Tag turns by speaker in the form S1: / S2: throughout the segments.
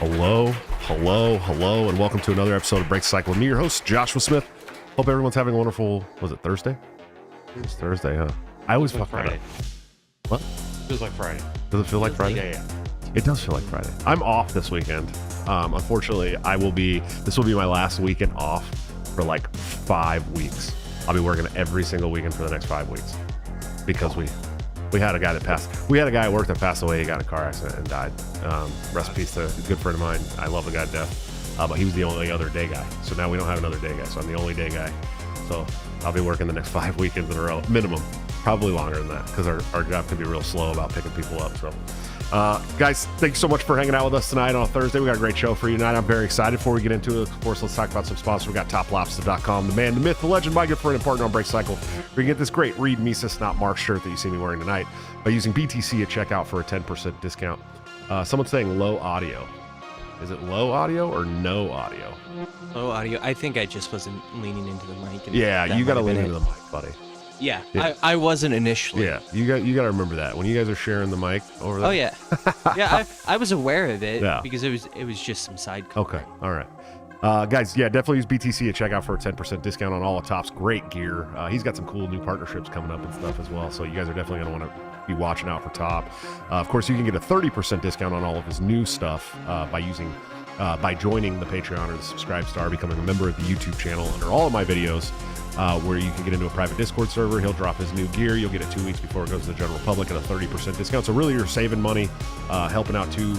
S1: Hello, and welcome to another episode of Break Cycle with me, your host, Joshua Smith. Hope everyone's having a wonderful, was it Thursday? It's Thursday, huh? I always fuck
S2: Friday.
S1: What?
S2: Feels like Friday.
S1: Does it feel like Friday?
S2: Yeah.
S1: It does feel like Friday. I'm off this weekend. Unfortunately, this will be my last weekend off for like 5 weeks. I'll be working every single weekend for the next 5 weeks because we had a guy at work that passed away. He got in a car accident and died. Rest in peace to a good friend of mine. I love the guy to death. But he was the only other day guy. So now we don't have another day guy. So I'm the only day guy. So I'll be working the next 5 weekends in a row, minimum. Probably longer than that because our job can be real slow about picking people up. So guys, thanks so much for hanging out with us tonight on a Thursday. We got a great show for you tonight. I'm very excited. Before we get into it, of course, let's talk about some sponsors. We got toplobster.com, the man, the myth, the legend, my good friend and partner on Break Cycle. We can get this great Reed Mises Not Mark shirt that you see me wearing tonight by using BTC at checkout for a 10% discount. Someone's saying low audio. Is it low audio or no audio?
S3: Low audio. I think I just wasn't leaning into the mic.
S1: Yeah, you got to lean into the mic, buddy.
S3: Yeah. I wasn't initially.
S1: Yeah, you got to remember that when you guys are sharing the mic over there.
S3: Oh yeah, yeah. I was aware of it
S1: Yeah.
S3: because it was just some side.
S1: Okay, all right. Guys, yeah, definitely use BTC at checkout for a 10% discount on all of Top's great gear. He's got some cool new partnerships coming up and stuff as well, so you guys are definitely going to want to be watching out for Top. Of course, you can get a 30% discount on all of his new stuff by joining the Patreon or the Subscribe Star, becoming a member of the YouTube channel under all of my videos, where you can get into a private Discord server. He'll drop his new gear. You'll get it 2 weeks before it goes to the general public at a 30% discount. So really, you're saving money, helping out two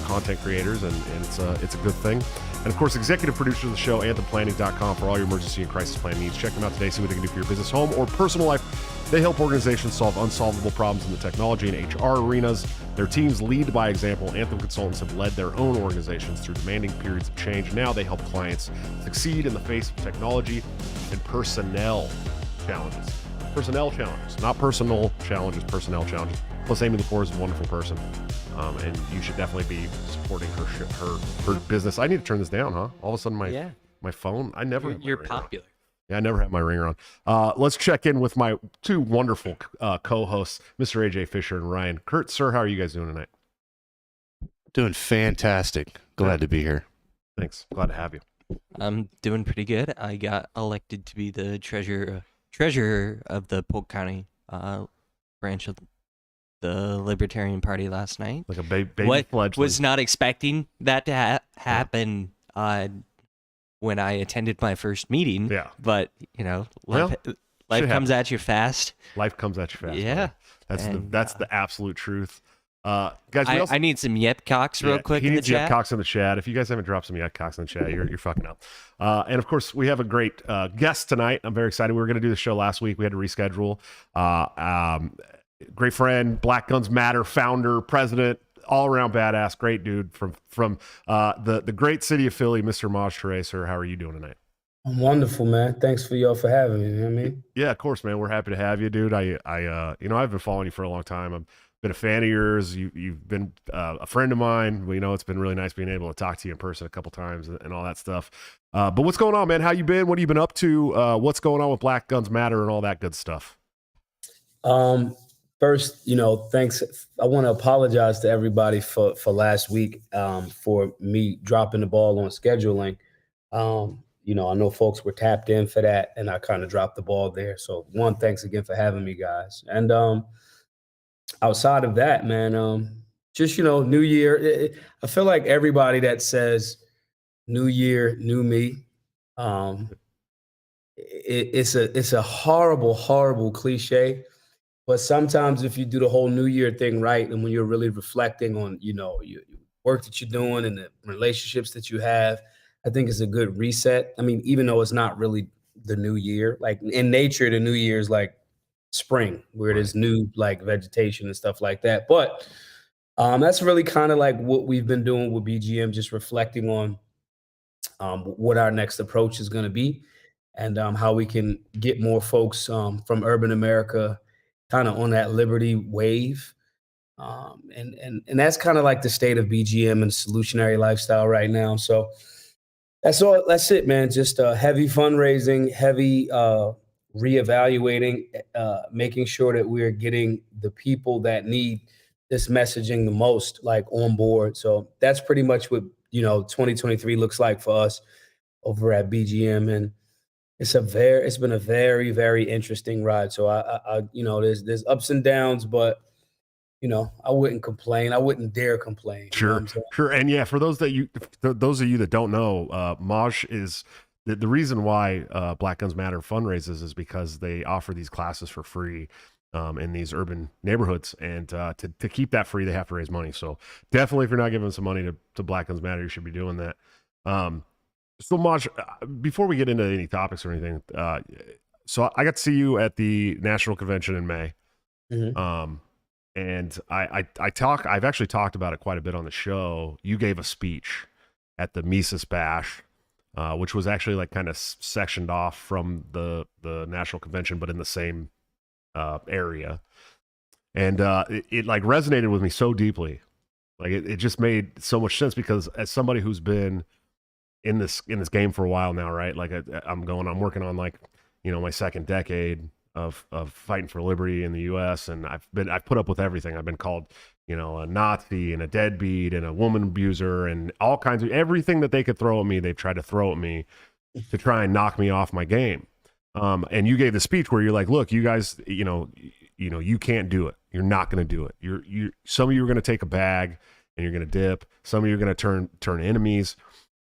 S1: content creators, and it's a good thing. And of course, executive producer of the show, AnthemPlanning.com, for all your emergency and crisis plan needs. Check them out today. See what they can do for your business, home, or personal life. They help organizations solve unsolvable problems in the technology and HR arenas. Their teams lead by example. Anthem consultants have led their own organizations through demanding periods of change. Now they help clients succeed in the face of technology and personnel challenges. Personnel challenges, not personal challenges, personnel challenges. Plus, Amy Lepore is a wonderful person, and you should definitely be supporting her business. I need to turn this down, huh? All of a sudden, my phone. I never.
S3: You're popular.
S1: Yeah, I never have my ringer on. Let's check in with my two wonderful co-hosts, Mr. AJ Fisher and Ryan. Kurt, sir, how are you guys doing tonight?
S2: Doing fantastic. Glad to be here.
S1: Thanks. Glad to have you.
S3: I'm doing pretty good. I got elected to be the treasurer of the Polk County branch of the Libertarian Party last night.
S1: Like a baby fledgling.
S3: Was not expecting that to happen when I attended my first meeting.
S1: Yeah.
S3: But, life comes at you fast.
S1: Life comes at you fast.
S3: Yeah.
S1: Buddy. That's the absolute truth. Guys,
S3: I need some yep cocks real quick in the chat.
S1: He needs yep cocks in the chat. If you guys haven't dropped some yep cocks in the chat, you're fucking up. And of course, we have a great guest tonight. I'm very excited. We were going to do the show last week. We had to reschedule. Great friend, Black Guns Matter founder, president, all around badass, great dude from the great city of Philly, Mr. Maj Toure. Sir, how are you doing tonight?
S4: I'm wonderful, man. Thanks for y'all for having me. You know what I mean?
S1: Yeah, of course, man. We're happy to have you, dude. I've been following you for a long time. I've been a fan of yours. You've been a friend of mine. It's been really nice being able to talk to you in person a couple times and all that stuff. But what's going on, man? How you been? What have you been up to? What's going on with Black Guns Matter and all that good stuff?
S4: First, thanks. I want to apologize to everybody for last week, for me dropping the ball on scheduling. I know folks were tapped in for that, and I kind of dropped the ball there. So thanks again for having me, guys. And outside of that, man, just, New Year. I feel like everybody that says New Year, new me, it's a horrible, horrible cliche. But sometimes if you do the whole New Year thing right, and when you're really reflecting on, your work that you're doing and the relationships that you have, I think it's a good reset. I mean, even though it's not really the new year, like in nature, the new year is like spring, where it is new, like vegetation and stuff like that. But that's really kind of like what we've been doing with BGM, just reflecting on what our next approach is going to be, and how we can get more folks from urban America kind of on that liberty wave. And that's kind of like the state of BGM and solutionary lifestyle right now. So that's all. That's it, man. Just heavy fundraising, heavy reevaluating, making sure that we're getting the people that need this messaging the most, like, on board. So that's pretty much what 2023 looks like for us over at BGM. And it's been a very, very interesting ride. So there's ups and downs, but I wouldn't complain. I wouldn't dare complain. You know what
S1: Sure,
S4: I'm saying?
S1: sure. And yeah, for those of you that don't know, Maj is the reason why Black Guns Matter fundraises is because they offer these classes for free in these urban neighborhoods, and to keep that free, they have to raise money. So definitely, if you're not giving some money to Black Guns Matter, you should be doing that. So Maj, before we get into any topics or anything, so I got to see you at the national convention in May.
S4: Mhm.
S1: And I've actually talked about it quite a bit on the show. You gave a speech at the Mises Bash, which was actually like kind of sectioned off from the national convention, but in the same area. And it like resonated with me so deeply. Like it just made so much sense because as somebody who's been in this game for a while now, right? Like I'm working on like, my second decade of fighting for liberty in the U.S. and I've put up with everything. I've been called, a Nazi and a deadbeat and a woman abuser and all kinds of everything that they could throw at me. They've tried to throw at me to try and knock me off my game. And you gave the speech where you're like, look, you guys, you can't do it. You're not going to do it. Some of you are going to take a bag and you're going to dip. Some of you are going to turn enemies.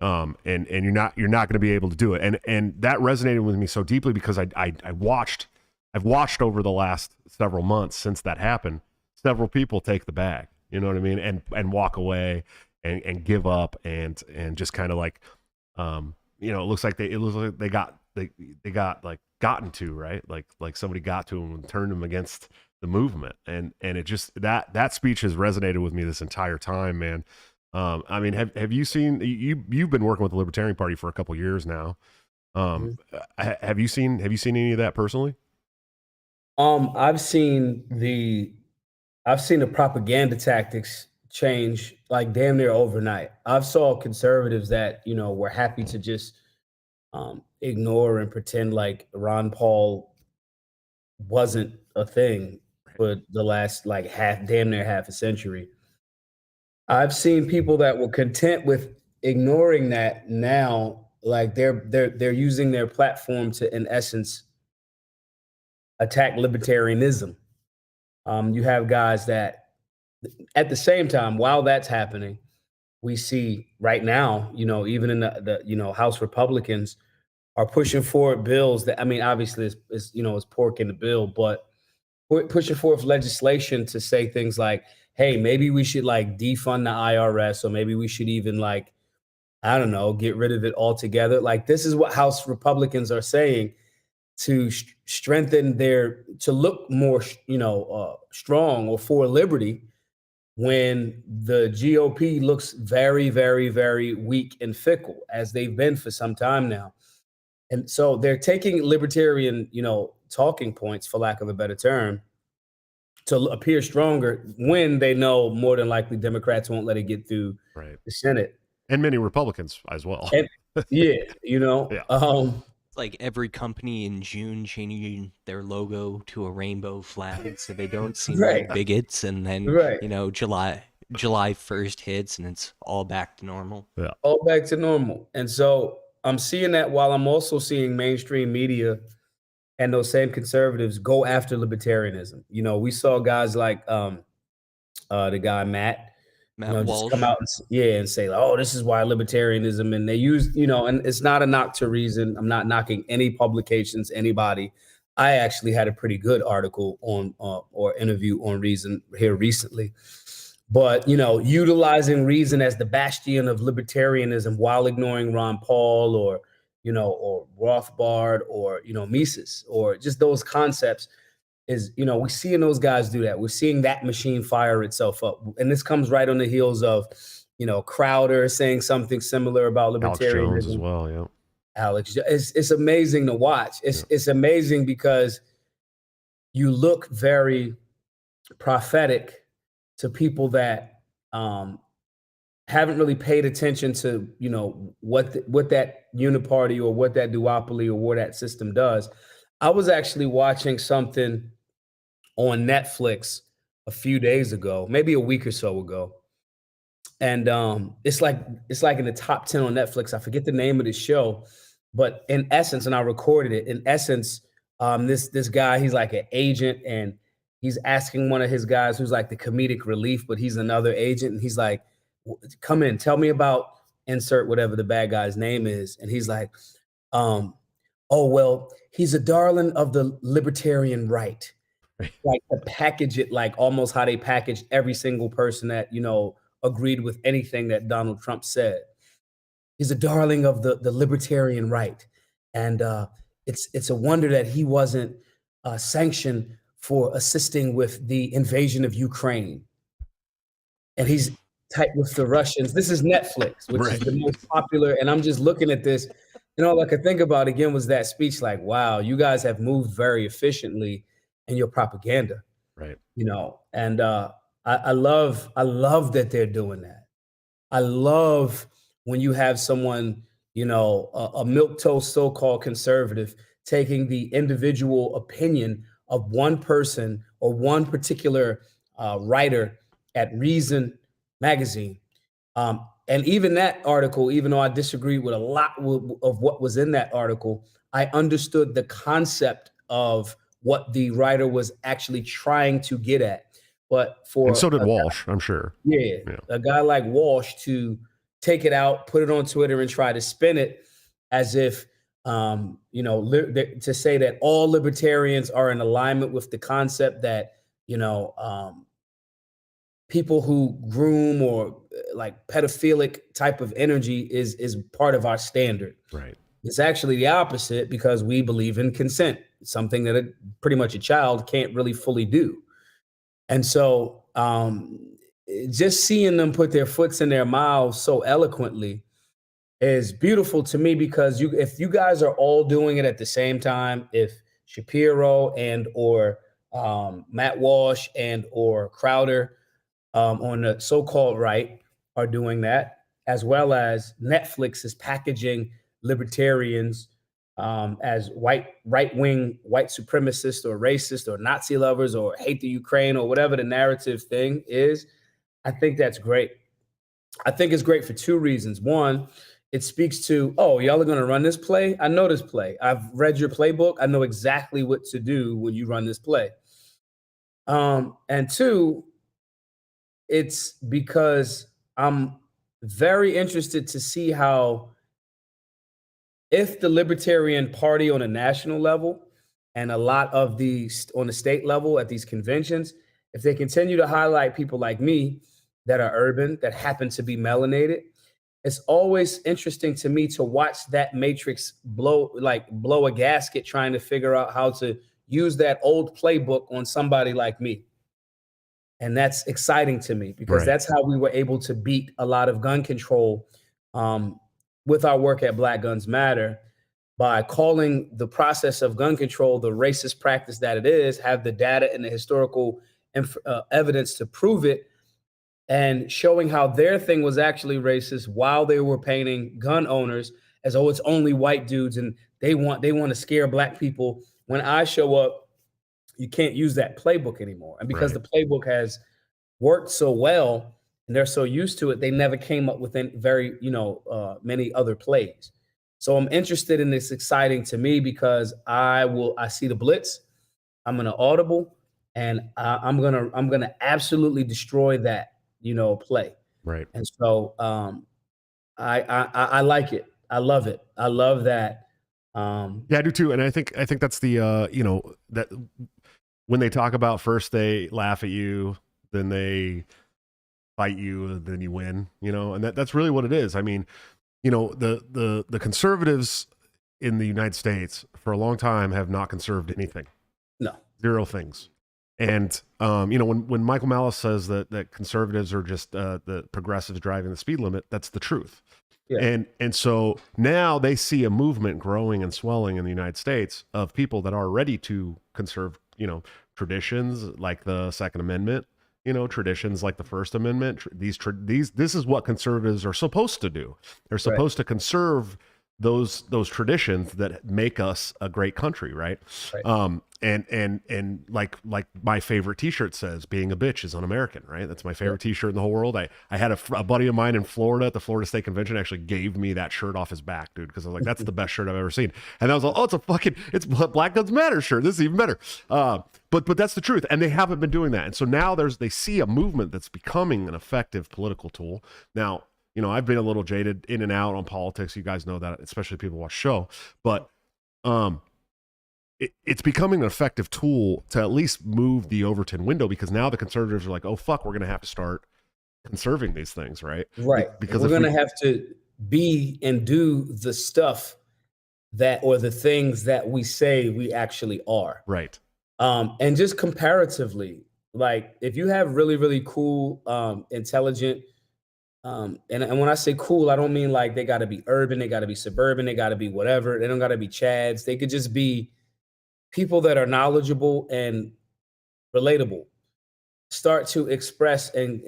S1: And you're not going to be able to do it. And that resonated with me so deeply because I've watched over the last several months since that happened, several people take the bag, you know what I mean? And walk away and give up and just kind of like, it looks like they got like gotten to, right? Like somebody got to them and turned them against the movement. And it just, that speech has resonated with me this entire time, man. I mean, have you seen, you've been working with the Libertarian Party for a couple years now. Have you seen any of that personally?
S4: I've seen the propaganda tactics change like damn near overnight. I've saw conservatives that, were happy to just ignore and pretend like Ron Paul wasn't a thing for the last like damn near half a century. I've seen people that were content with ignoring that now, like they're using their platform to, in essence, attack libertarianism. You have guys that, at the same time, while that's happening, we see right now, even in the House Republicans are pushing forward bills that, I mean, obviously it's pork in the bill, but pushing forth legislation to say things like, hey, maybe we should like defund the IRS, or maybe we should even like, I don't know, get rid of it altogether. Like this is what House Republicans are saying to strengthen to look more, strong or for liberty when the GOP looks very, very, very weak and fickle as they've been for some time now. And so they're taking libertarian, talking points, for lack of a better term, to appear stronger when they know more than likely Democrats won't let it get through
S1: Right.
S4: the Senate.
S1: And many Republicans as well.
S4: And, yeah,
S1: Yeah.
S3: It's like every company in June changing their logo to a rainbow flag so they don't seem
S4: Right.
S3: like bigots, and then
S4: Right.
S3: July 1st hits and it's all back to normal.
S1: Yeah.
S4: All back to normal. And so I'm seeing that while I'm also seeing mainstream media and those same conservatives go after libertarianism. We saw guys like the guy Matt
S3: Matt
S4: just
S3: Walsh.
S4: come out and say, oh, this is why libertarianism, and they use, and it's not a knock to Reason. I'm not knocking any publications, anybody. I actually had a pretty good article on or interview on Reason here recently. But, utilizing Reason as the bastion of libertarianism while ignoring Ron Paul or Rothbard or, Mises or just those concepts is, we're seeing those guys do that. We're seeing that machine fire itself up. And this comes right on the heels of, Crowder saying something similar about libertarianism.
S1: Alex Jones as well, yeah.
S4: Alex, it's amazing to watch. It's amazing because you look very prophetic to people that haven't really paid attention to, what that uniparty or what that duopoly or what that system does. I was actually watching something on Netflix a few days ago, maybe a week or so ago. and it's like in the top 10 on Netflix. I forget the name of the show, but in essence, and I recorded it. In essence, this guy, he's like an agent, and he's asking one of his guys who's like the comedic relief, but he's another agent, and he's like, "Come in, tell me about insert whatever the bad guy's name is," and he's like, "Oh well, he's a darling of the libertarian right." Like to package it like almost how they packaged every single person that agreed with anything that Donald Trump said. He's a darling of the libertarian right, and it's a wonder that he wasn't sanctioned for assisting with the invasion of Ukraine. And he's tight with the Russians. This is Netflix, which is the most popular. And I'm just looking at this, all I could think about again was that speech. Like, wow, you guys have moved very efficiently in your propaganda,
S1: Right.
S4: And I love that they're doing that. I love when you have someone, a milquetoast so-called conservative taking the individual opinion of one person or one particular writer at Reason magazine. And even that article, even though I disagreed with a lot of what was in that article, I understood the concept of what the writer was actually trying to get at. But
S1: and so did Walsh, I'm sure.
S4: Yeah, a guy like Walsh to take it out, put it on Twitter, and try to spin it as if, to say that all libertarians are in alignment with the concept that, people who groom or like pedophilic type of energy is part of our standard.
S1: Right.
S4: It's actually the opposite because we believe in consent, something that pretty much a child can't really fully do. And so just seeing them put their foots in their mouths so eloquently is beautiful to me because if you guys are all doing it at the same time, if Shapiro and or Matt Walsh and or Crowder on the so-called right are doing that, as well as Netflix is packaging libertarians as right-wing white supremacists or racist or Nazi lovers or hate the Ukraine or whatever the narrative thing is, I think that's great. I think it's great for two reasons. One, it speaks to, oh, y'all are going to run this play? I know this play. I've read your playbook. I know exactly what to do when you run this play. And two, it's because I'm very interested to see how if the Libertarian Party on a national level and a lot of these on the state level at these conventions, if they continue to highlight people like me that are urban, that happen to be melanated, it's always interesting to me to watch that matrix blow a gasket trying to figure out how to use that old playbook on somebody like me. And that's exciting to me because that's how we were able to beat a lot of gun control with our work at Black Guns Matter by calling the process of gun control the racist practice that it is, have the data and the historical evidence to prove it, and showing how their thing was actually racist while they were painting gun owners as, oh, it's only white dudes and they want to scare Black people. When I show up, you can't use that playbook anymore. And because the playbook has worked so well and they're so used to it, they never came up with very, many other plays. So I'm interested in this, exciting to me because I see the blitz, I'm going to audible, and I'm going to absolutely destroy that, play.
S1: Right.
S4: And so I like it. I love it. I love that.
S1: Yeah, I do too. And I think that's the, that when they talk about first they laugh at you, then they fight you, then you win, and that's really what it is. I mean, the conservatives in the United States for a long time have not conserved anything.
S4: No.
S1: Zero things. And, when Michael Malice says that conservatives are just the progressives driving the speed limit, that's the truth. Yeah. And so now they see a movement growing and swelling in the United States of people that are ready to conserve, traditions like the Second Amendment, traditions like the First Amendment. This is what conservatives are supposed to do. They're supposed to conserve those traditions that make us a great country, right?
S4: Right.
S1: And like my favorite T-shirt says, "Being a bitch is un-American," right? That's my favorite T-shirt in the whole world. I had a buddy of mine in Florida at the Florida State Convention actually gave me that shirt off his back, dude, because I was like, "That's the best shirt I've ever seen." And I was like, "Oh, it's Black Lives Matter shirt. This is even better." But that's the truth, and they haven't been doing that, and so now they see a movement that's becoming an effective political tool. Now, I've been a little jaded in and out on politics. You guys know that, especially people who watch show. But it's becoming an effective tool to at least move the Overton window, because now the conservatives are like, oh, fuck, we're going to have to start conserving these things, right?
S4: Right.
S1: Because
S4: we're going to have to be and do the stuff or the things that we say we actually are.
S1: Right.
S4: And just comparatively, like if you have really, really cool, intelligent, and when I say cool, I don't mean like they got to be urban, they got to be suburban, they got to be whatever. They don't got to be Chads. They could just be people that are knowledgeable and relatable. Start to express and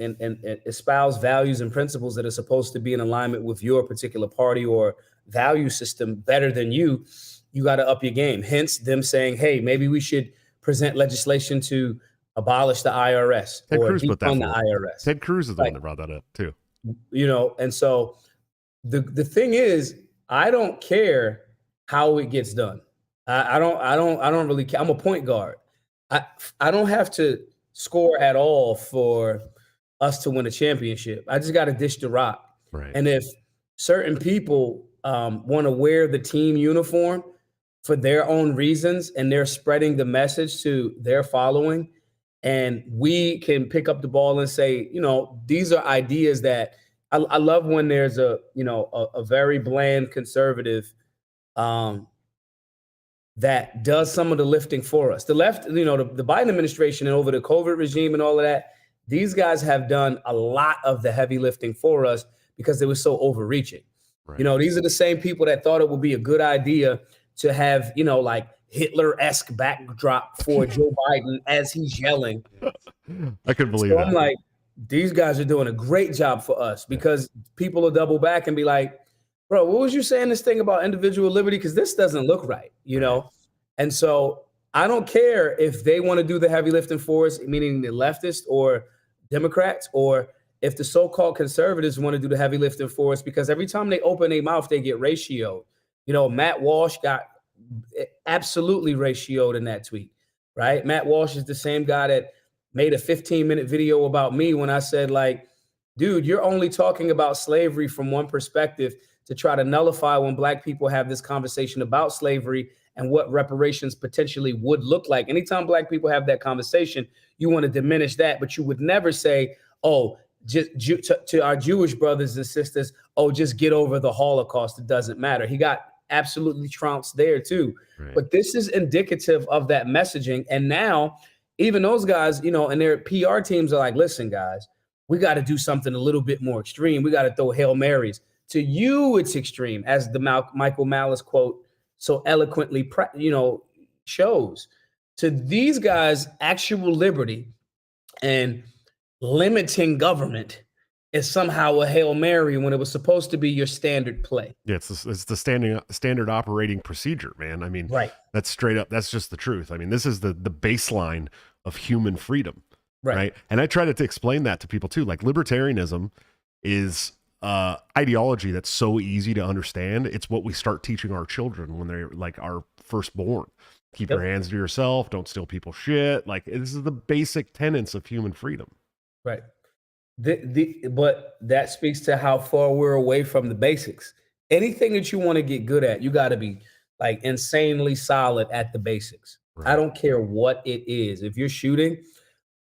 S4: espouse values and principles that are supposed to be in alignment with your particular party or value system better than you. You got to up your game. Hence them saying, hey, maybe we should present legislation to abolish the IRS
S1: Ted
S4: or
S1: Cruz put that
S4: defund the
S1: forward.
S4: IRS.
S1: Ted Cruz is the one that brought that up too.
S4: And so the thing is, I don't care how it gets done. I don't really care. I'm a point guard. I don't have to score at all for us to win a championship. I just got to dish the rock.
S1: Right.
S4: And if certain people want to wear the team uniform for their own reasons and they're spreading the message to their following, and we can pick up the ball and say, these are ideas that I love when there's a very bland conservative that does some of the lifting for us. The left, the Biden administration and over the COVID regime and all of that, these guys have done a lot of the heavy lifting for us because they were so overreaching. Right. These are the same people that thought it would be a good idea to have, like Hitler-esque backdrop for Joe Biden as he's yelling.
S1: I couldn't believe
S4: so
S1: that.
S4: I'm like, these guys are doing a great job for us, because people will double back and be like, bro, what was you saying this thing about individual liberty? Because this doesn't look right, And so I don't care if they want to do the heavy lifting for us, meaning the leftists or Democrats, or if the so-called conservatives want to do the heavy lifting for us, because every time they open their mouth, they get ratioed. Matt Walsh got absolutely ratioed in that tweet, right? Matt Walsh is the same guy that made a 15-minute video about me when I said, like, dude, you're only talking about slavery from one perspective to try to nullify when Black people have this conversation about slavery and what reparations potentially would look like. Anytime Black people have that conversation, you want to diminish that, but you would never say, oh, just to our Jewish brothers and sisters, oh, just get over the Holocaust. It doesn't matter. He got absolutely trounced there too. Right. But this is indicative of that messaging. And now even those guys, and their PR teams are like, listen, guys, we got to do something a little bit more extreme. We got to throw Hail Marys. To you, it's extreme, as the Michael Malice quote so eloquently, shows. To these guys, actual liberty and limiting government is somehow a Hail Mary when it was supposed to be your standard play.
S1: Yeah, it's the standard operating procedure, man. I mean,
S4: right.
S1: That's straight up. That's just the truth. I mean, this is the baseline of human freedom, right? And I try to explain that to people too. Like, libertarianism is ideology that's so easy to understand. It's what we start teaching our children when they're like our firstborn. Keep your hands to yourself. Don't steal people's shit. Like, this is the basic tenets of human freedom.
S4: Right. But that speaks to how far we're away from the basics. Anything that you want to get good at, you got to be like insanely solid at the basics. Right. I don't care what it is. If you're shooting,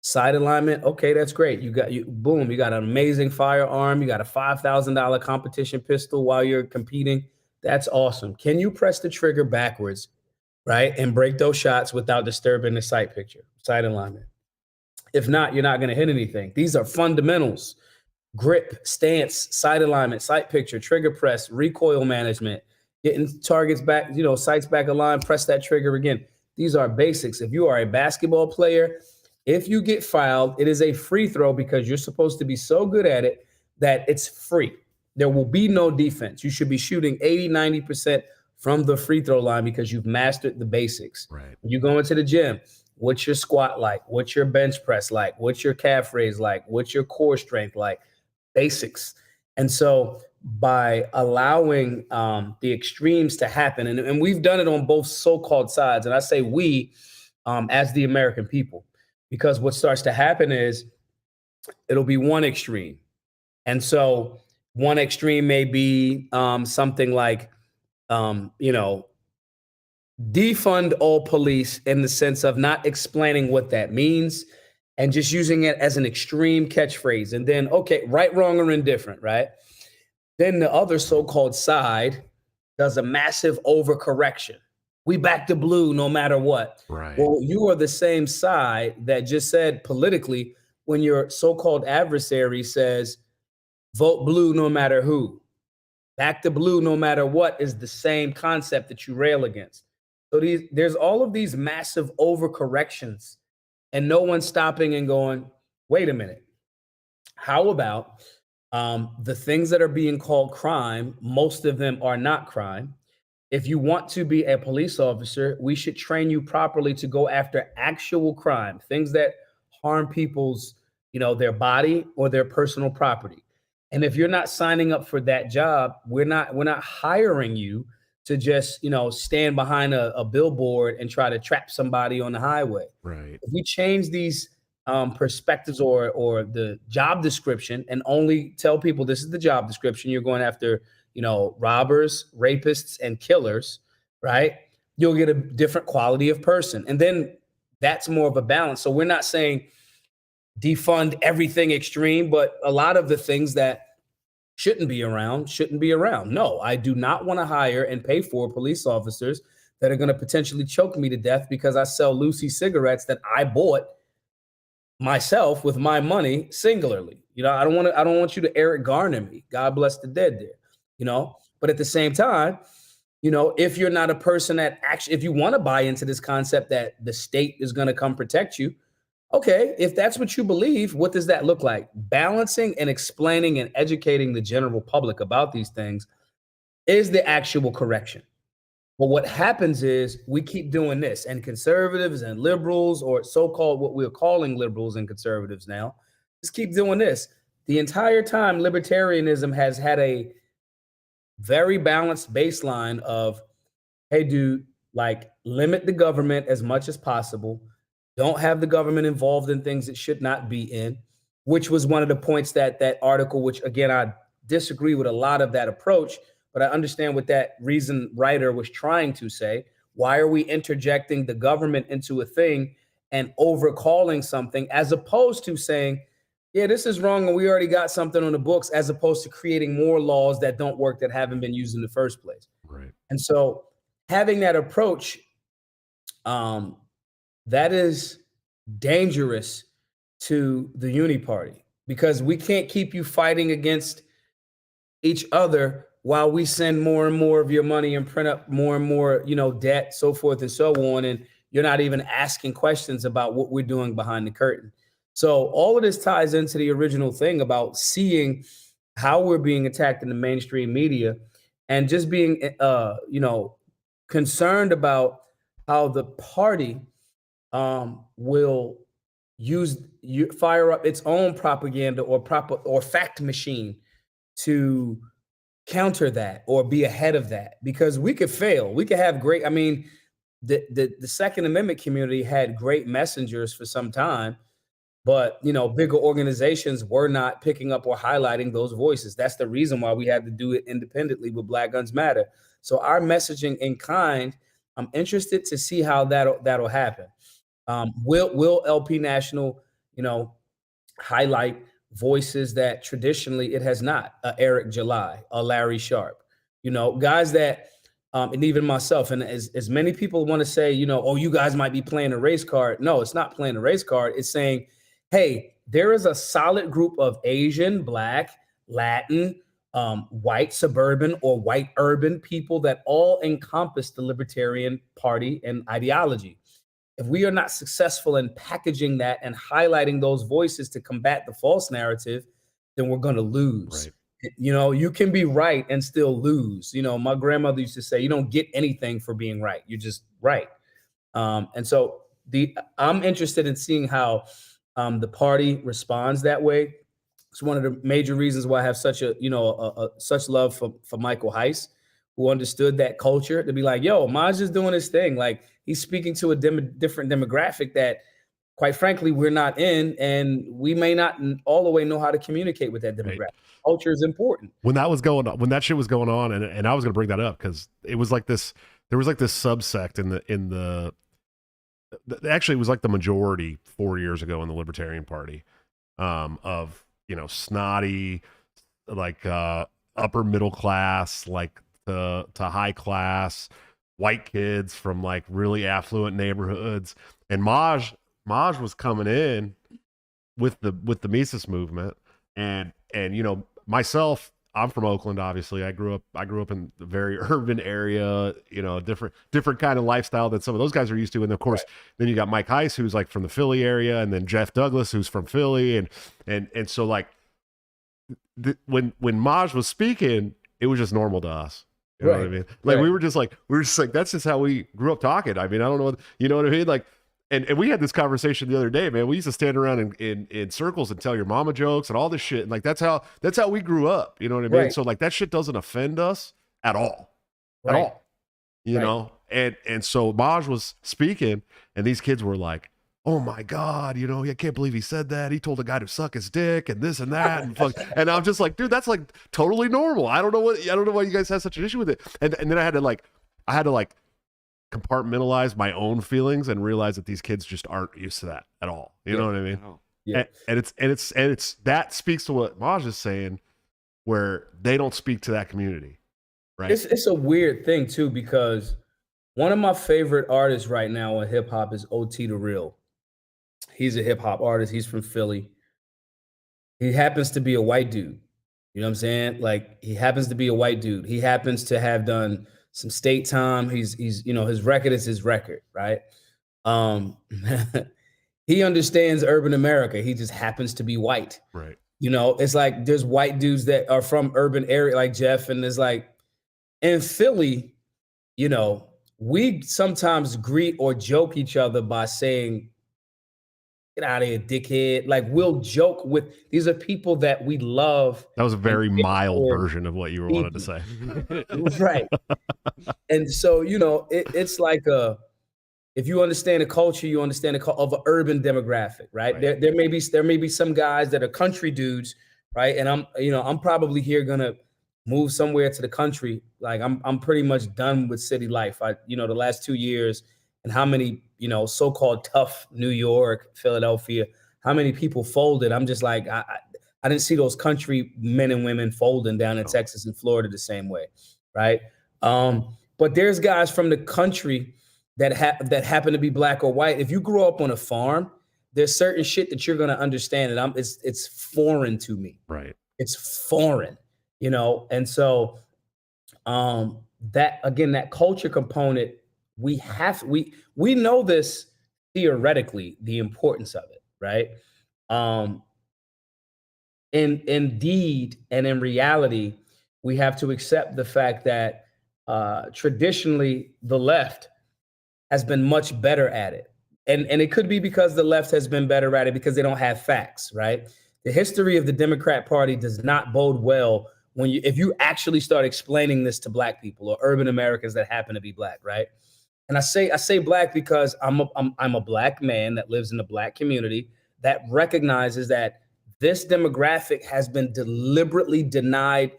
S4: sight alignment, okay, that's great. You got an amazing firearm. You got a $5,000 competition pistol while you're competing. That's awesome. Can you press the trigger backwards, right, and break those shots without disturbing the sight picture, sight alignment? If not, you're not going to hit anything. These are fundamentals: grip, stance, sight alignment, sight picture, trigger press, recoil management, getting targets back, sights back aligned, press that trigger again. These are basics. If you are a basketball player, if you get fouled, it is a free throw because you're supposed to be so good at it that it's free. There will be no defense. You should be shooting 80, 90% from the free throw line because you've mastered the basics.
S1: Right.
S4: When you go into the gym, what's your squat like? What's your bench press like? What's your calf raise like? What's your core strength like? Basics. And so by allowing the extremes to happen, and we've done it on both so-called sides, and I say we as the American people, because what starts to happen is it'll be one extreme. And so one extreme may be something like, defund all police in the sense of not explaining what that means and just using it as an extreme catchphrase. And then, okay, right, wrong, or indifferent, right? Then the other so-called side does a massive overcorrection. We back to blue no matter what.
S1: Right.
S4: Well, you are the same side that just said politically when your so-called adversary says, vote blue no matter who. Back to blue no matter what is the same concept that you rail against. So there's all of these massive overcorrections and no one's stopping and going, wait a minute. How about the things that are being called crime? Most of them are not crime. If you want to be a police officer, we should train you properly to go after actual crime, things that harm people's, their body or their personal property. And if you're not signing up for that job, we're not hiring you to just, stand behind a billboard and try to trap somebody on the highway.
S1: Right.
S4: If we change these perspectives or the job description and only tell people this is the job description, you're going after, robbers, rapists, and killers, right? You'll get a different quality of person. And then that's more of a balance. So we're not saying defund everything extreme, but a lot of the things that shouldn't be around. No, I do not want to hire and pay for police officers that are going to potentially choke me to death because I sell Lucy cigarettes that I bought myself with my money singularly. I don't want you to Eric Garner me. God bless the dead there. But at the same time, if you're not a person that actually, if you want to buy into this concept that the state is going to come protect you, okay, if that's what you believe, what does that look like? Balancing and explaining and educating the general public about these things is the actual correction. But what happens is we keep doing this, and conservatives and liberals, or so-called what we're calling liberals and conservatives now, just keep doing this. The entire time, libertarianism has had a very balanced baseline of, hey, dude, limit the government as much as possible. Don't have the government involved in things it should not be in, which was one of the points that article, which again, I disagree with a lot of that approach, but I understand what that reason writer was trying to say. Why are we interjecting the government into a thing and overcalling something as opposed to saying, yeah, this is wrong and we already got something on the books, as opposed to creating more laws that don't work, that haven't been used in the first place.
S1: Right.
S4: And so having that approach, that is dangerous to the uni party, because we can't keep you fighting against each other while we send more and more of your money and print up more and more, debt, so forth and so on. And you're not even asking questions about what we're doing behind the curtain. So all of this ties into the original thing about seeing how we're being attacked in the mainstream media and just being, concerned about how the party will fire up its own propaganda or fact machine to counter that or be ahead of that, because we could fail. We could have great, the Second Amendment community had great messengers for some time, but bigger organizations were not picking up or highlighting those voices. That's the reason why we had to do it independently with Black Guns Matter. So our messaging in kind, I'm interested to see how that'll happen. Will LP National, highlight voices that traditionally it has not? Eric July, Larry Sharp, guys that, and even myself, and as many people want to say, oh, you guys might be playing a race card. No, it's not playing a race card. It's saying, hey, there is a solid group of Asian, Black, Latin, white suburban or white urban people that all encompass the Libertarian Party and ideology. If we are not successful in packaging that and highlighting those voices to combat the false narrative, then we're going to lose.
S1: Right.
S4: You know, you can be right and still lose. You know, my grandmother used to say, you don't get anything for being right. You're just right. And so I'm interested in seeing how the party responds that way. It's one of the major reasons why I have such such love for Michael Heiss, who understood that culture to be like, yo, Maj is doing his thing. Like he's speaking to a different demographic that, quite frankly, we're not in, and we may not all the way know how to communicate with that demographic. Right. Culture is important.
S1: When that was going on, when that shit was going on, and I was going to bring that up because it was like this. There was like this subsect in the actually it was like the majority 4 years ago in the Libertarian Party of snotty, like upper middle class, like to high class white kids from like really affluent neighborhoods, and Maj was coming in with the Mises movement, and myself, I'm from Oakland, obviously. I grew up in a very urban area, different kind of lifestyle that some of those guys are used to. And of course, then you got Mike Heiss, who's like from the Philly area, and then Jeff Douglas, who's from Philly. And so like when Maj was speaking, it was just normal to us. You know what I mean? Like we were just like, that's just how we grew up talking. I mean, I don't know, you know what I mean? Like, and we had this conversation the other day, man. We used to stand around in circles and tell your mama jokes and all this shit. And like, that's how we grew up. You know what I mean? Right. So like that shit doesn't offend us at all, you know? And so Maj was speaking and these kids were like, oh my God, I can't believe he said that. He told a guy to suck his dick and this and that. And fuck. And I'm just like, dude, that's like totally normal. I don't know why you guys have such an issue with it. And then I had to compartmentalize my own feelings and realize that these kids just aren't used to that at all. You know what I mean? Yeah. And it's that speaks to what Maj is saying, where they don't speak to that community, right?
S4: It's a weird thing too, because one of my favorite artists right now in hip hop is OT the Real. He's a hip hop artist. He's from Philly. He happens to be a white dude. You know what I'm saying? Like he happens to be a white dude. He happens to have done some state time. He's his record is his record, right? He understands urban America. He just happens to be white.
S1: Right.
S4: It's like there's white dudes that are from urban area like Jeff, and there's like in Philly, we sometimes greet or joke each other by saying, get out of here, dickhead. Like we'll joke with, these are people that we love.
S1: That was a very mild version of what you wanted to say.
S4: Right. And so, it's like if you understand the culture, you understand the culture of an urban demographic, right? There may be some guys that are country dudes, right? And I'm probably here gonna move somewhere to the country. Like I'm pretty much done with city life. The last 2 years and how many, so-called tough New York, Philadelphia, how many people folded. I'm just like, I didn't see those country men and women folding down in Texas and Florida the same way, right? But there's guys from the country that happen to be black or white. If you grow up on a farm, there's certain shit that you're gonna understand, and it's foreign to me.
S1: Right.
S4: It's foreign, and so that culture component, we know this theoretically, the importance of it, right? Indeed, and in reality, we have to accept the fact that traditionally the left has been much better at it. And it could be because the left has been better at it because they don't have facts, right? The history of the Democrat Party does not bode well if you actually start explaining this to black people or urban Americans that happen to be black, right? And I say black because I'm a black man that lives in a black community that recognizes that this demographic has been deliberately denied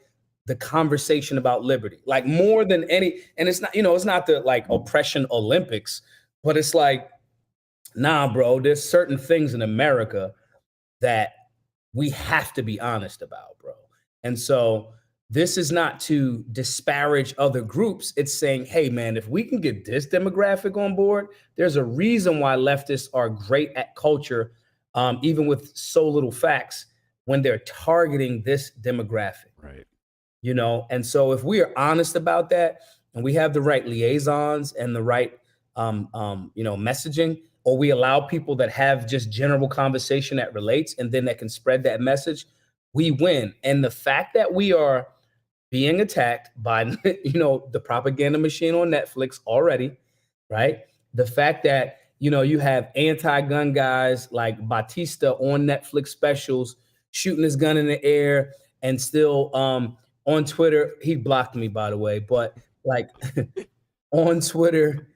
S4: the conversation about liberty, like more than any. And it's not, it's not the like oppression Olympics, but it's like, nah, bro, there's certain things in America that we have to be honest about, bro. And so this is not to disparage other groups. It's saying, hey, man, if we can get this demographic on board, there's a reason why leftists are great at culture, even with so little facts, when they're targeting this demographic.
S1: Right.
S4: And so if we are honest about that and we have the right liaisons and the right, messaging, or we allow people that have just general conversation that relates and then that can spread that message, we win. And the fact that we are being attacked by, the propaganda machine on Netflix already, right? The fact that, you have anti-gun guys like Batista on Netflix specials, shooting his gun in the air, and still on Twitter, he blocked me, by the way, but like on Twitter,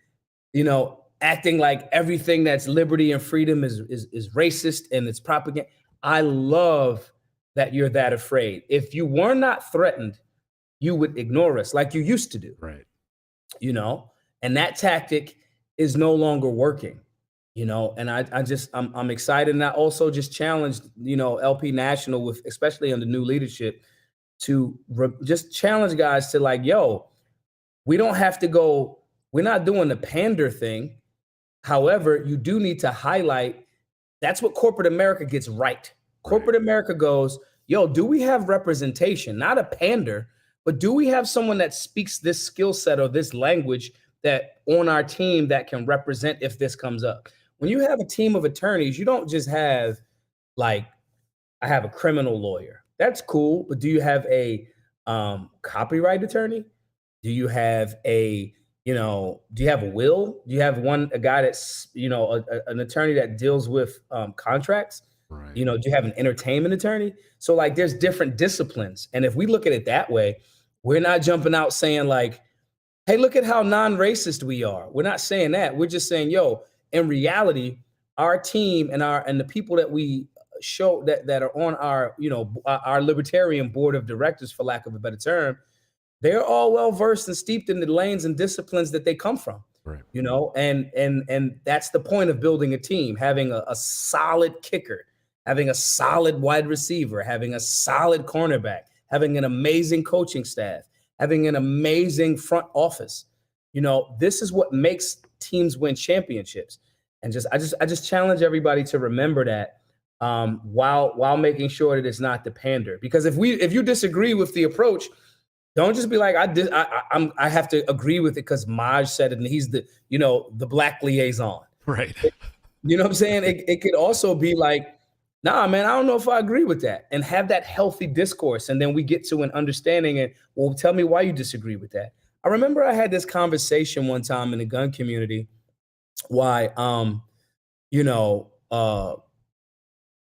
S4: acting like everything that's liberty and freedom is racist and it's propaganda. I love that you're that afraid. If you were not threatened, you would ignore us like you used to do.
S1: Right.
S4: And that tactic is no longer working. And I'm excited. And I also just challenged, LP National with, especially under new leadership, to just challenge guys to like, yo, we don't have to go, we're not doing the pander thing. However, you do need to highlight that's what corporate America gets right. Corporate America goes, yo, do we have representation? Not a pander, but do we have someone that speaks this skill set or this language that on our team that can represent if this comes up? When you have a team of attorneys, you don't just have like, I have a criminal lawyer. That's cool, but do you have a copyright attorney? Do you have a do you have a will? Do you have a guy that's, an attorney that deals with contracts?
S1: Right.
S4: Do you have an entertainment attorney? So like there's different disciplines. And if we look at it that way, we're not jumping out saying like, hey, look at how non-racist we are. We're not saying that. We're just saying, yo, in reality, our team and the people that we show that are on our libertarian board of directors, for lack of a better term, they're all well versed and steeped in the lanes and disciplines that they come from.
S1: Right.
S4: And that's the point of building a team, having a solid kicker, having a solid wide receiver, having a solid cornerback, having an amazing coaching staff, having an amazing front office. This is what makes teams win championships. And I just challenge everybody to remember that while making sure that it's not the pander. Because if you disagree with the approach, don't just be like, I have to agree with it because Maj said it and he's the black liaison.
S1: Right.
S4: You know what I'm saying? It could also be like, nah, man, I don't know if I agree with that, and have that healthy discourse. And then we get to an understanding and, well, tell me why you disagree with that. I remember I had this conversation one time in the gun community. Why,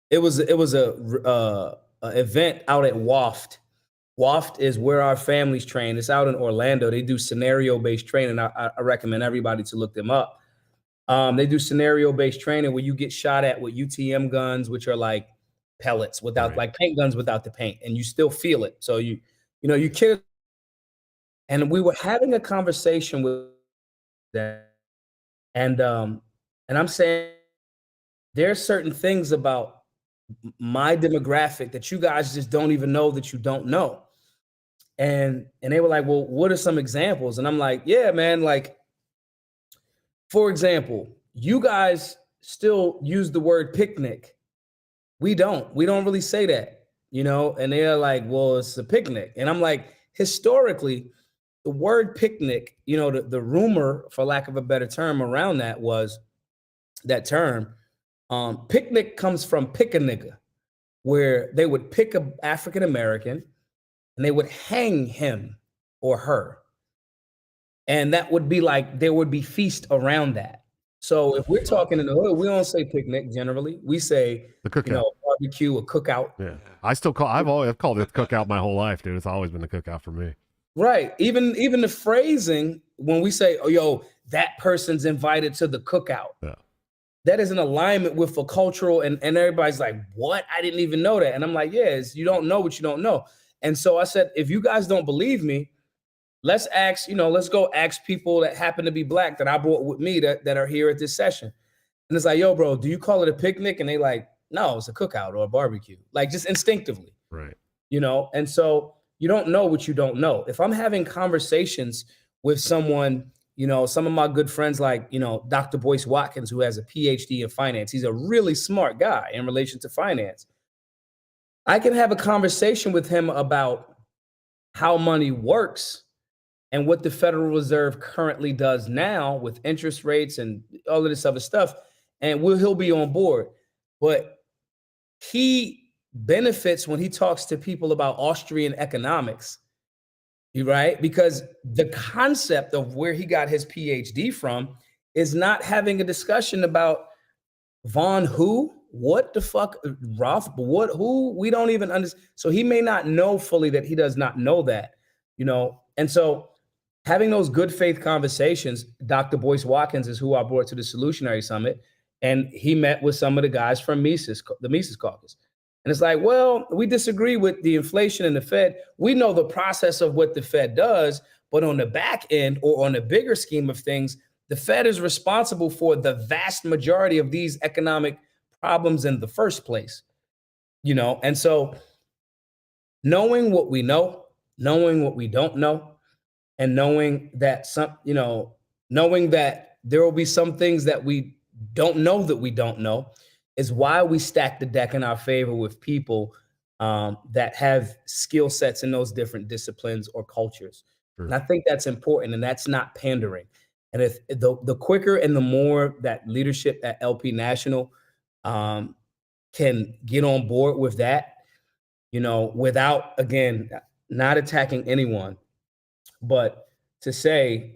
S4: it was a event out at WAFT. WAFT is where our families train. It's out in Orlando. They do scenario-based training. I recommend everybody to look them up. They do scenario-based training where you get shot at with UTM guns, which are like pellets without like paint guns without the paint, and you still feel it. So you kill. And we were having a conversation with that, and I'm saying there are certain things about my demographic that you guys just don't even know that you don't know. And they were like, well, what are some examples? And I'm like, yeah, man, like, for example, you guys still use the word picnic. We don't really say that, and they're like, well, it's a picnic. And I'm like, historically, the word picnic, the rumor, for lack of a better term, around that was that term. Picnic comes from pick a nigga, where they would pick an African American and they would hang him or her. And that would be like, there would be feast around that. So if we're talking in the hood, we don't say picnic generally. We say,
S1: The cookout.
S4: Barbecue, a cookout.
S1: Yeah. I've called it cookout my whole life, dude. It's always been the cookout for me.
S4: Right. Even the phrasing, when we say, oh, yo, that person's invited to the cookout.
S1: Yeah.
S4: That is in alignment with a cultural, and everybody's like, what? I didn't even know that. And I'm like, yes, you don't know what you don't know. And so I said, if you guys don't believe me, let's go ask people that happen to be black that I brought with me that are here at this session. And it's like, yo, bro, do you call it a picnic? And they like, no, it's a cookout or a barbecue, like just instinctively.
S1: Right.
S4: And so you don't know what you don't know. If I'm having conversations with someone, some of my good friends, like, Dr. Boyce Watkins, who has a PhD in finance. He's a really smart guy in relation to finance. I can have a conversation with him about how money works and what the Federal Reserve currently does now with interest rates and all of this other stuff. And he'll be on board. But he benefits when he talks to people about Austrian economics. Right? Because the concept of where he got his PhD from is not having a discussion about Von who, what the fuck, Roth, what, who, we don't even understand. So he may not know fully that he does not know that, And so having those good faith conversations, Dr. Boyce Watkins is who I brought to the Solutionary Summit, and he met with some of the guys from the Mises Caucus. And it's like, well, we disagree with the inflation and the Fed. We know the process of what the Fed does, but on the back end or on the bigger scheme of things, the Fed is responsible for the vast majority of these economic problems in the first place, And so knowing what we know, knowing what we don't know, and knowing that knowing that there will be some things that we don't know is why we stack the deck in our favor with people that have skill sets in those different disciplines or cultures.
S1: Sure.
S4: And I think that's important, and that's not pandering. And if the quicker and the more that leadership at LP National can get on board with that, without, again, not attacking anyone, but to say,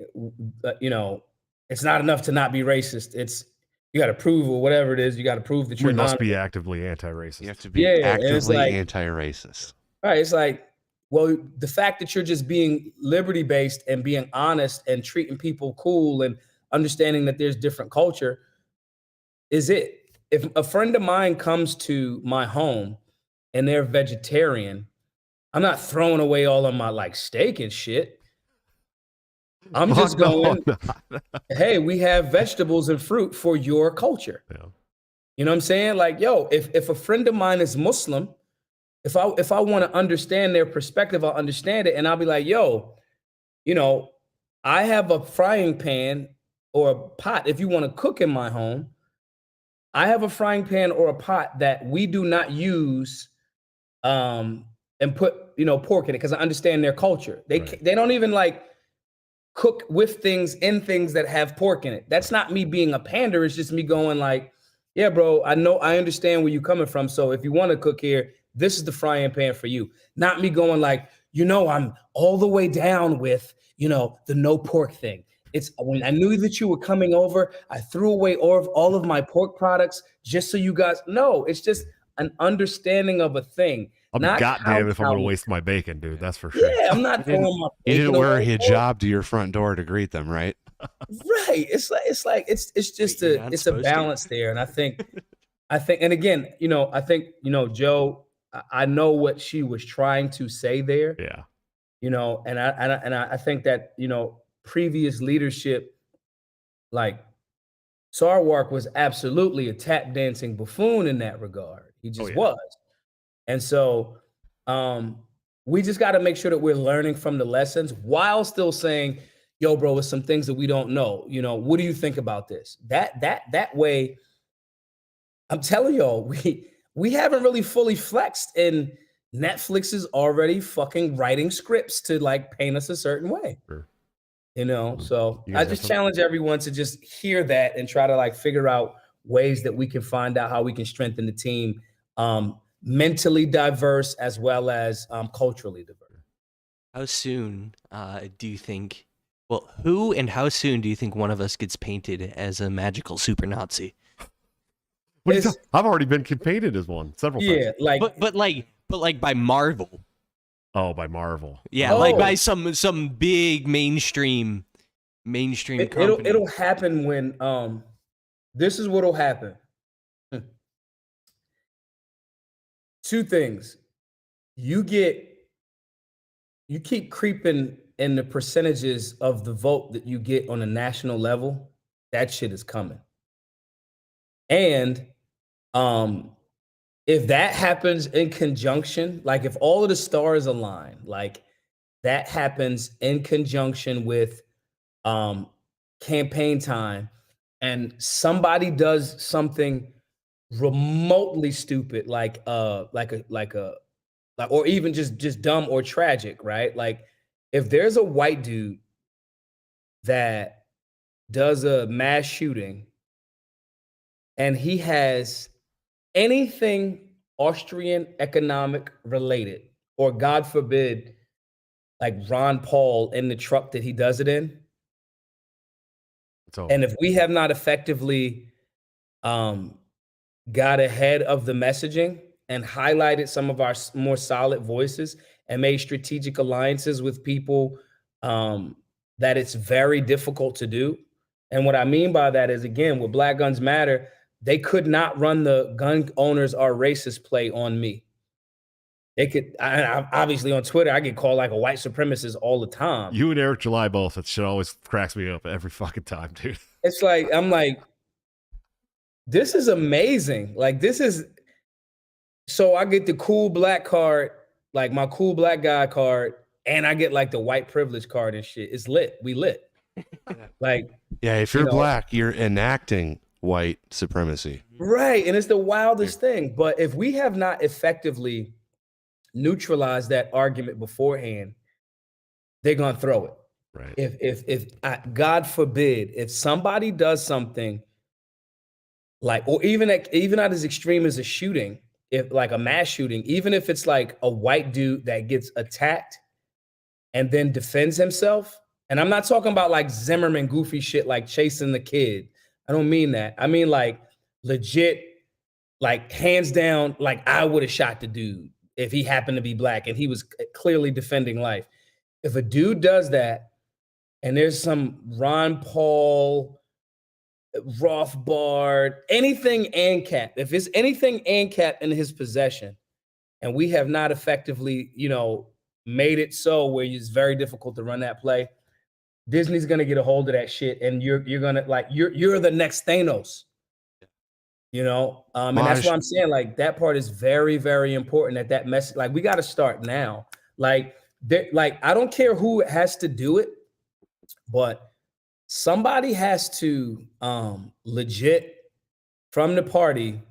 S4: it's not enough to not be racist. It's you got to prove, or whatever it is, you got to prove that you're
S1: We must
S4: not
S1: be actively anti-racist.
S2: You have to be actively anti-racist.
S4: Right. It's like, well, the fact that you're just being liberty-based and being honest and treating people cool and understanding that there's different culture is it. If a friend of mine comes to my home and they're vegetarian, I'm not throwing away all of my steak and shit. I'm just going, hey, we have vegetables and fruit for your culture.
S1: Yeah.
S4: You know what I'm saying? Like, yo, if a friend of mine is Muslim, if I want to understand their perspective, I'll understand it. And I'll be like, yo, I have a frying pan or a pot. If you want to cook in my home, I have a frying pan or a pot that we do not use and put, pork in it, because I understand their culture. They don't even cook with things that have pork in it. That's not me being a pander. It's just me going yeah, bro, I understand where you're coming from. So if you want to cook here, this is the frying pan for you. Not me going I'm all the way down with, the no pork thing. It's when I knew that you were coming over, I threw away all of my pork products just so you guys know. It's just an understanding of a thing.
S1: I'll be goddamn if I'm going to waste my bacon, dude. That's for sure.
S4: Yeah, I'm not throwing my bacon.
S2: You didn't wear a hijab to your front door to greet them, right?
S4: Right. It's just a balance there. And I think, and again, I think, Joe, I know what she was trying to say there.
S1: Yeah.
S4: And I think that, previous leadership, Sarwark was absolutely a tap dancing buffoon in that regard. He just was. And so we just got to make sure that we're learning from the lessons while still saying, yo, bro, it's some things that we don't know. What do you think about this? That way, I'm telling y'all, we haven't really fully flexed, and Netflix is already fucking writing scripts to paint us a certain way.
S1: Sure.
S4: So I just challenge everyone to just hear that and try to figure out ways that we can find out how we can strengthen the team, mentally diverse as well as culturally diverse.
S3: How soon do you think? Well, who and how soon do you think one of us gets painted as a magical super Nazi?
S1: I've already been painted as one several times.
S4: Yeah,
S3: but by Marvel.
S1: Oh, by Marvel.
S3: Yeah, by some big mainstream company.
S4: It'll happen when this is what'll happen. Two things. You keep creeping in the percentages of the vote that you get on a national level. That shit is coming. And if that happens in conjunction, if all of the stars align, that happens in conjunction with campaign time, and somebody does something remotely stupid, or even just dumb or tragic, right? If there's a white dude that does a mass shooting and he has anything Austrian economic related, or God forbid, like Ron Paul in the truck that he does it in.
S1: So
S4: And if we have not effectively got ahead of the messaging and highlighted some of our more solid voices and made strategic alliances with people that it's very difficult to do. And what I mean by that is, again, with Black Guns Matter, they could not run the gun owners are racist play on me. They could, obviously on Twitter, I get called like a white supremacist all the time.
S1: you and Eric July both, that shit always cracks me up every fucking time, dude.
S4: It's like, I'm like, this is amazing. Like, this is, so I get the cool black card, like my cool black guy card, and I get like the white privilege card and shit. It's lit. We lit. Like,
S2: Yeah, if you're black, you're enacting white supremacy.
S4: right. And it's the wildest thing. But if we have not effectively neutralized that argument beforehand, they're gonna throw it.
S1: Right.
S4: If God forbid, if somebody does something like, or even not as extreme as a shooting, if like a mass shooting, even if it's like a white dude that gets attacked and then defends himself, and I'm not talking about like Zimmerman goofy shit like chasing the kid. I don't mean that. I mean like legit, like hands down, like I would have shot the dude if he happened to be black and he was clearly defending life. If a dude does that and there's some Ron Paul, Rothbard, anything ANCAP, if it's anything ANCAP in his possession, and we have not effectively, made it so where it's very difficult to run that play, Disney's gonna get a hold of that shit, and you're gonna like you're the next Thanos, and that's why I'm saying like that part is very, very important. That message, like we got to start now. Like I don't care who has to do it, but somebody has to legit from the party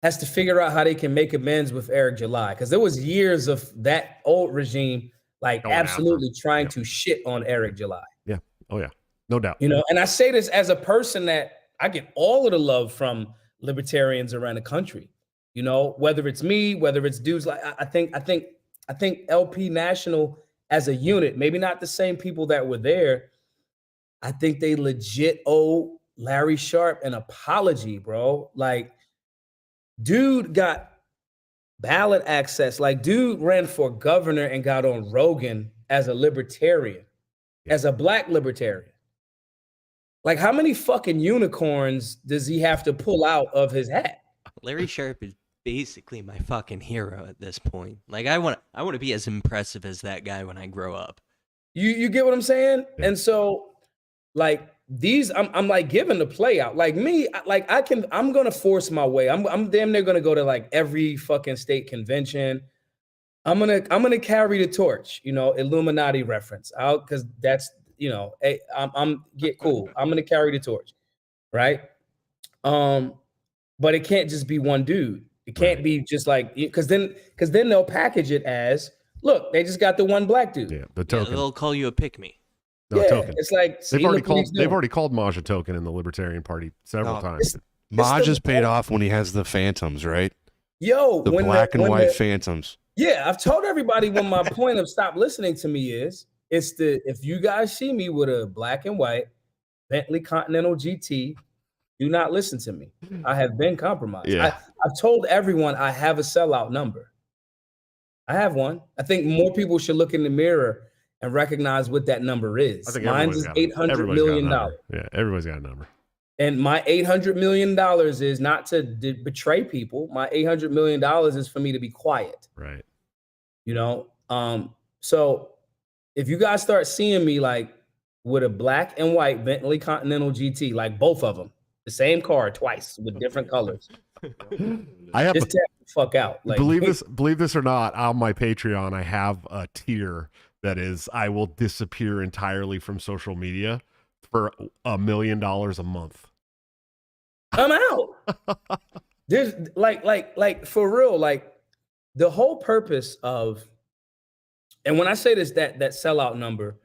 S4: has to figure out how they can make amends with Eric July, because there was years of that old regime like absolutely trying to shit on Eric July.
S1: Yeah. Oh yeah. No doubt.
S4: And I say this as a person that I get all of the love from libertarians around the country. Whether it's me, whether it's dudes like I think LP National as a unit, maybe not the same people that were there. I think they legit owe Larry Sharpe an apology, bro. Like, dude got ballot access. Like, dude ran for governor and got on Rogan as a libertarian, as a black libertarian. Like, how many fucking unicorns does he have to pull out of his hat?
S3: Larry Sharpe is basically my fucking hero at this point. Like, I want to be as impressive as that guy when I grow up.
S4: You get what I'm saying?
S1: Yeah.
S4: And so, like, I'm like giving the play out. Like me, like I'm gonna force my way. I'm damn near gonna go to like every fucking state convention. I'm gonna carry the torch, Illuminati reference out, because that's I'm get cool. I'm gonna carry the torch, right? But it can't just be one dude. It can't be just like, because then they'll package it as, look, they just got the one black dude.
S1: Yeah, the token.
S3: Yeah, they'll call you a pick-me.
S1: No, token.
S4: It's like
S1: they've already called Maj a token in the Libertarian Party several times.
S2: Maj is paid off when he has the phantoms, right?
S4: Yo,
S2: the black and white phantoms.
S4: Yeah, I've told everybody when my point of stop listening to me is, if you guys see me with a black and white Bentley Continental GT, do not listen to me. I have been compromised.
S1: Yeah.
S4: I've told everyone I have a sellout number. I have one. I think more people should look in the mirror and recognize what that number is.
S1: I think
S4: Mine is $800 million.
S1: Yeah, everybody's got a number.
S4: And my $800 million is not to betray people. My $800 million is for me to be quiet.
S1: Right.
S4: So if you guys start seeing me like with a black and white Bentley Continental GT, like both of them, the same car twice with different colors,
S1: I have
S4: just tap the fuck out. Like,
S1: believe this or not, on my Patreon, I have a tier that is, I will disappear entirely from social media for $1 million a month.
S4: I'm out. There's like for real, like the whole purpose of, and when I say this, that sellout number,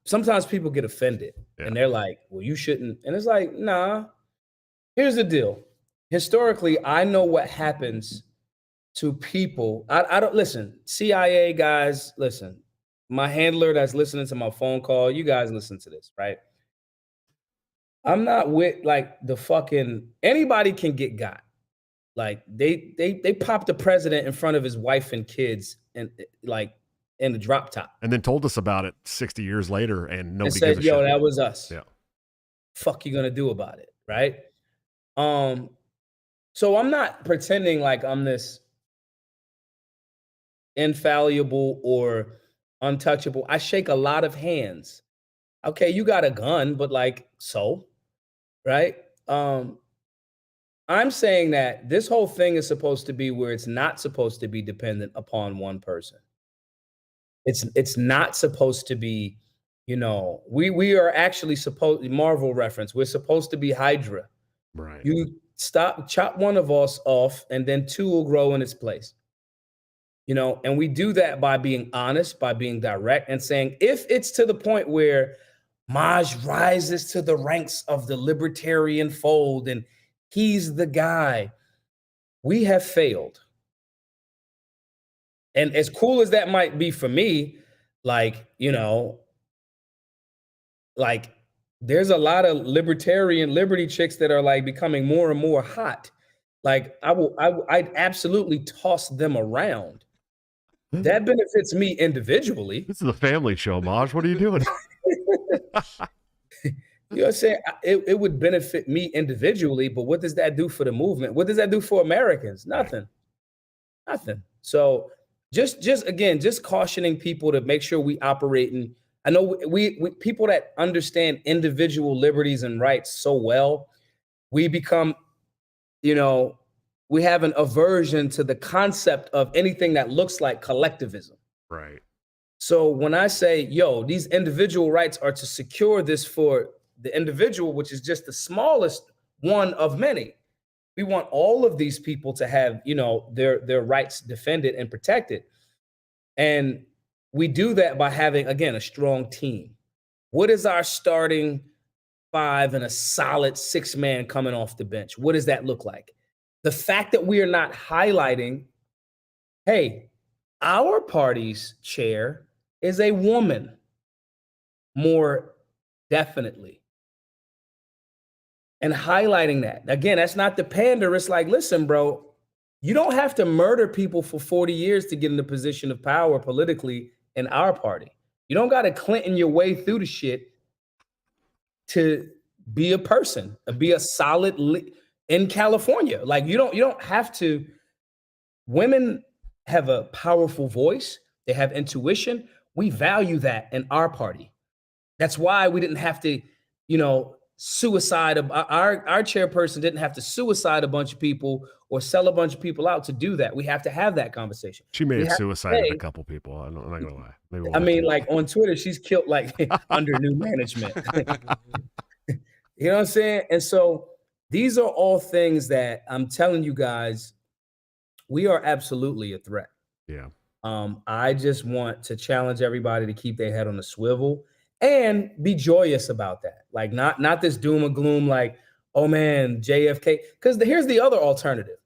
S4: sometimes people get offended and they're like, well, you shouldn't. And it's like, nah, here's the deal. Historically, I know what happens to people. I don't listen, CIA guys, listen. My handler that's listening to my phone call, you guys listen to this, right? I'm not with like the fucking anybody can get got. Like they popped the president in front of his wife and kids and like in the drop top
S1: And then told us about it 60 years later, and
S4: and
S1: nobody
S4: said,
S1: gives a
S4: "Yo,
S1: shit.
S4: that was us."
S1: Yeah.
S4: Fuck you gonna do about it, right? So I'm not pretending like I'm this infallible or untouchable. I shake a lot of hands. Okay, you got a gun, but like, so, right? I'm saying that this whole thing is supposed to be where it's not supposed to be dependent upon one person. It's not supposed to be, we are actually supposed Marvel reference. We're supposed to be Hydra.
S1: Right.
S4: You chop one of us off, and then two will grow in its place. And we do that by being honest, by being direct, and saying if it's to the point where Maj rises to the ranks of the libertarian fold and he's the guy, we have failed. And as cool as that might be for me, like, like there's a lot of libertarian liberty chicks that are like becoming more and more hot. Like I'd absolutely toss them around. That benefits me individually.
S1: This is a family show, Maj. What are you doing?
S4: You know what I'm saying? It would benefit me individually, but what does that do for the movement? What does that do for Americans? Nothing. Nothing. So just again, just cautioning people to make sure we operate in. I know we people that understand individual liberties and rights so well, we become, we have an aversion to the concept of anything that looks like collectivism.
S1: Right.
S4: So when I say, yo, these individual rights are to secure this for the individual, which is just the smallest one of many. We want all of these people to have, their rights defended and protected. And we do that by having, again, a strong team. What is our starting five and a solid 6-man coming off the bench? What does that look like? The fact that we are not highlighting, hey, our party's chair is a woman, more definitely. And highlighting that. Again, that's not the pander. It's like, listen, bro, you don't have to murder people for 40 years to get in the position of power politically in our party. You don't got to Clinton your way through the shit to be a person, be a solid in California. Like you don't have to. Women have a powerful voice. They have intuition. We value that in our party. That's why we didn't have to, suicide. Our chairperson didn't have to suicide a bunch of people or sell a bunch of people out to do that. We have to have that conversation.
S1: She may have suicided a couple people. I'm not gonna lie. Maybe
S4: like on Twitter, she's killed like under new management. You know what I'm saying? And so these are all things that I'm telling you guys, we are absolutely a threat.
S1: Yeah.
S4: I just want to challenge everybody to keep their head on the swivel and be joyous about that. Like not this doom and gloom, like, oh man, JFK. Because here's the other alternative.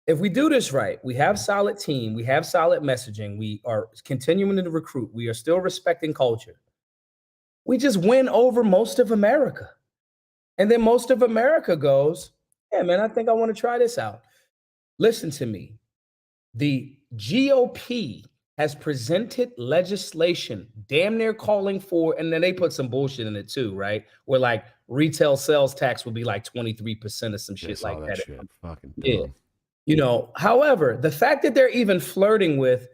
S4: If we do this right, we have solid team, we have solid messaging, we are continuing to recruit, we are still respecting culture. We just win over most of America. And then most of America goes, yeah, man, I think I want to try this out. Listen to me. The GOP has presented legislation damn near calling for, and then they put some bullshit in it too, right? Where like retail sales tax would be like 23% or some shit like that.
S1: Shit. Fucking
S4: dumb. Yeah. However, the fact that they're even flirting with,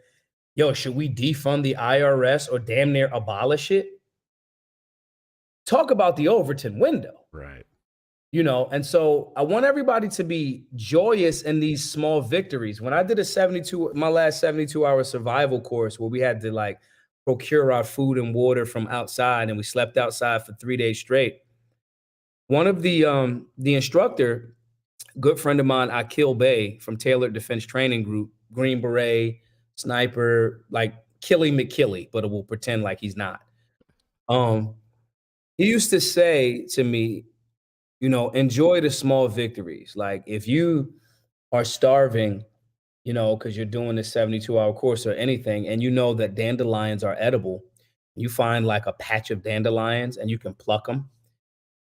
S4: yo, should we defund the IRS or damn near abolish it? Talk about the Overton window.
S1: Right.
S4: And so I want everybody to be joyous in these small victories. When I did my last 72-hour survival course where we had to like procure our food and water from outside and we slept outside for 3 days straight. One of the instructor, good friend of mine, Akil Bey from Tailored Defense Training Group, Green Beret, sniper, like Killy McKilly, but it will pretend like he's not. He used to say to me, enjoy the small victories. Like if you are starving you know, because you're doing this 72-hour course or anything, and you know that dandelions are edible. You find like a patch of dandelions and you can pluck them,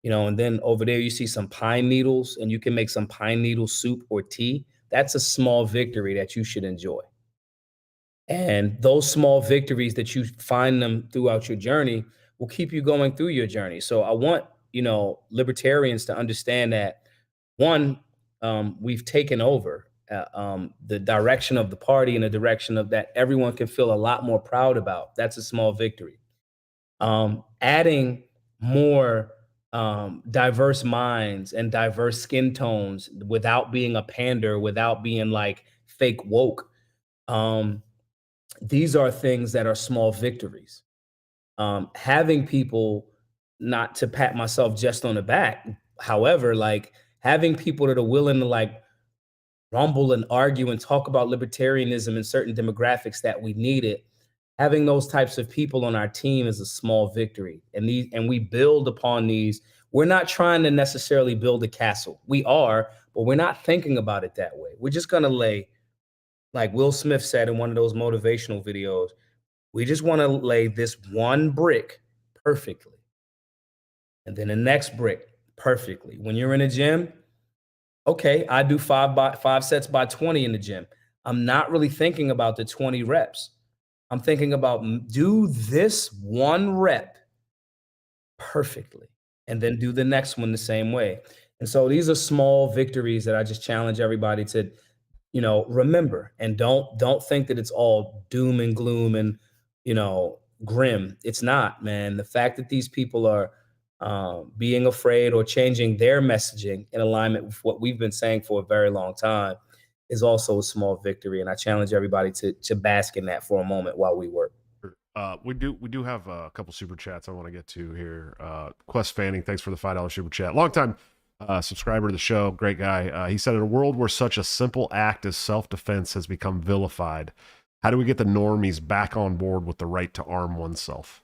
S4: you know, and then over there you see some pine needles and you can make some pine needle soup or tea. That's a small victory that you should enjoy. And those small victories that you find them throughout your journey will keep you going through your journey. So I want, you know, libertarians to understand that one, we've taken over the direction of the party and the direction of that everyone can feel a lot more proud about. That's a small victory. Adding more diverse minds and diverse skin tones without being a pander, without being like fake woke. Um, these are things that are small victories. Having people, not to pat myself just on the back, however, like having people that are willing to like rumble and argue and talk about libertarianism in certain demographics that we need it. Having those types of people on our team is a small victory. And we build upon these. We're not trying to necessarily build a castle. We are, but we're not thinking about it that way. We're just gonna lay, like Will Smith said in one of those motivational videos, we just want to lay this one brick perfectly. And then the next brick perfectly. When you're in a gym, okay, I do 5 sets by 20 in the gym. I'm not really thinking about the 20 reps. I'm thinking about do this one rep perfectly and then do the next one the same way. And so these are small victories that I just challenge everybody to, you know, remember, and don't think that it's all doom and gloom and, you know, grim. It's not, man. The fact that these people are being afraid or changing their messaging in alignment with what we've been saying for a very long time is also a small victory. And I challenge everybody to bask in that for a moment while we work.
S1: We do have a couple super chats I want to get to here. Quest Fanning, thanks for the $5 super chat. Long time subscriber to the show, great guy. He said, in a world where such a simple act as self-defense has become vilified, how do we get the normies back on board with the right to arm oneself?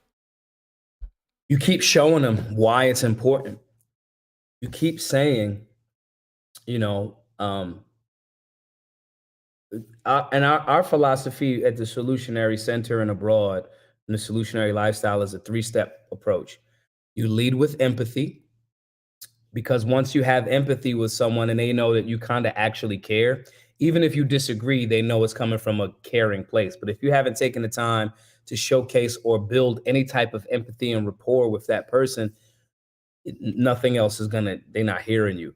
S4: You keep showing them why it's important. You keep saying, you know, and our philosophy at the Solutionary Center and abroad, and the Solutionary Lifestyle is a 3-step approach. You lead with empathy, because once you have empathy with someone and they know that you kind of actually care, even if you disagree, they know it's coming from a caring place. But if you haven't taken the time to showcase or build any type of empathy and rapport with that person, nothing else is they're not hearing you.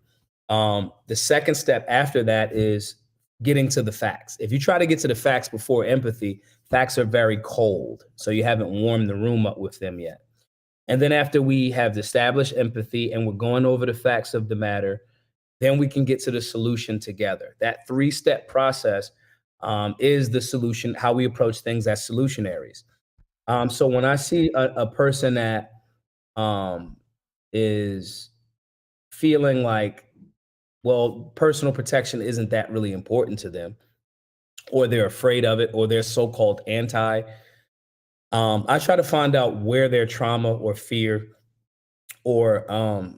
S4: The second step after that is getting to the facts. If you try to get to the facts before empathy, facts are very cold. So you haven't warmed the room up with them yet. And then after we have established empathy and we're going over the facts of the matter, then we can get to the solution together. That 3-step process is the solution, how we approach things as solutionaries. So when I see a person that is feeling like, well, personal protection isn't that really important to them, or they're afraid of it, or they're so-called anti, I try to find out where their trauma or fear or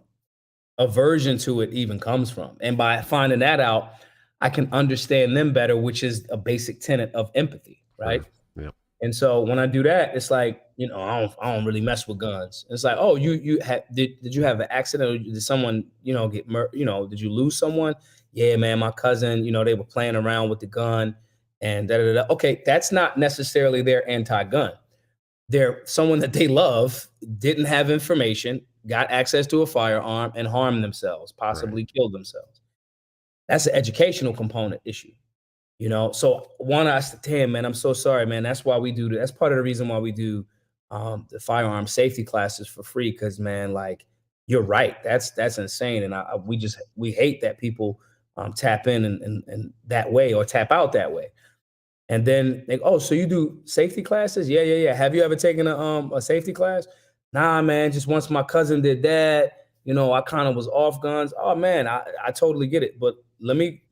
S4: aversion to it even comes from. And by finding that out, I can understand them better, which is a basic tenet of empathy, right?
S1: Yeah.
S4: And so when I do that, it's like, you know, I don't really mess with guns. It's like, oh, did you have an accident, or did someone, you know, get did you lose someone? Yeah, man, my cousin, you know, they were playing around with the gun and da da da. Okay, that's not necessarily their anti-gun. They're someone that they love, didn't have information, got access to a firearm and harmed themselves, possibly killed themselves. That's an educational component issue. You know, so one, I said, damn, man, I'm so sorry, man. That's why we do that. That's part of the reason why we do the firearm safety classes for free. Cause man, like, you're right. That's insane. And we hate that people tap in and that way, or tap out that way. And then they go, oh, so you do safety classes? Yeah, yeah, yeah. Have you ever taken a safety class? Nah, man, just once my cousin did that, you know, I kind of was off guns. Oh man, I totally get it. But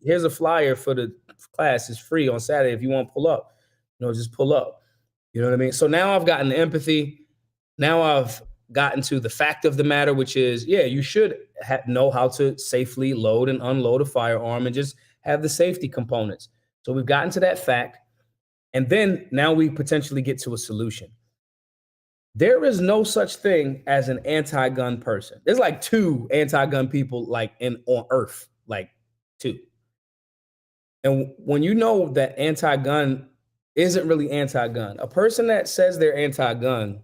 S4: here's a flyer for the class. It's free on Saturday. If you want to pull up, you know, just pull up. You know what I mean? So now I've gotten the empathy. Now I've gotten to the fact of the matter, which is, yeah, you should know how to safely load and unload a firearm and just have the safety components. So we've gotten to that fact. And then now we potentially get to a solution. There is no such thing as an anti-gun person. There's like 2 anti-gun people like on earth, like 2. And when you know that anti-gun isn't really anti-gun, a person that says they're anti-gun,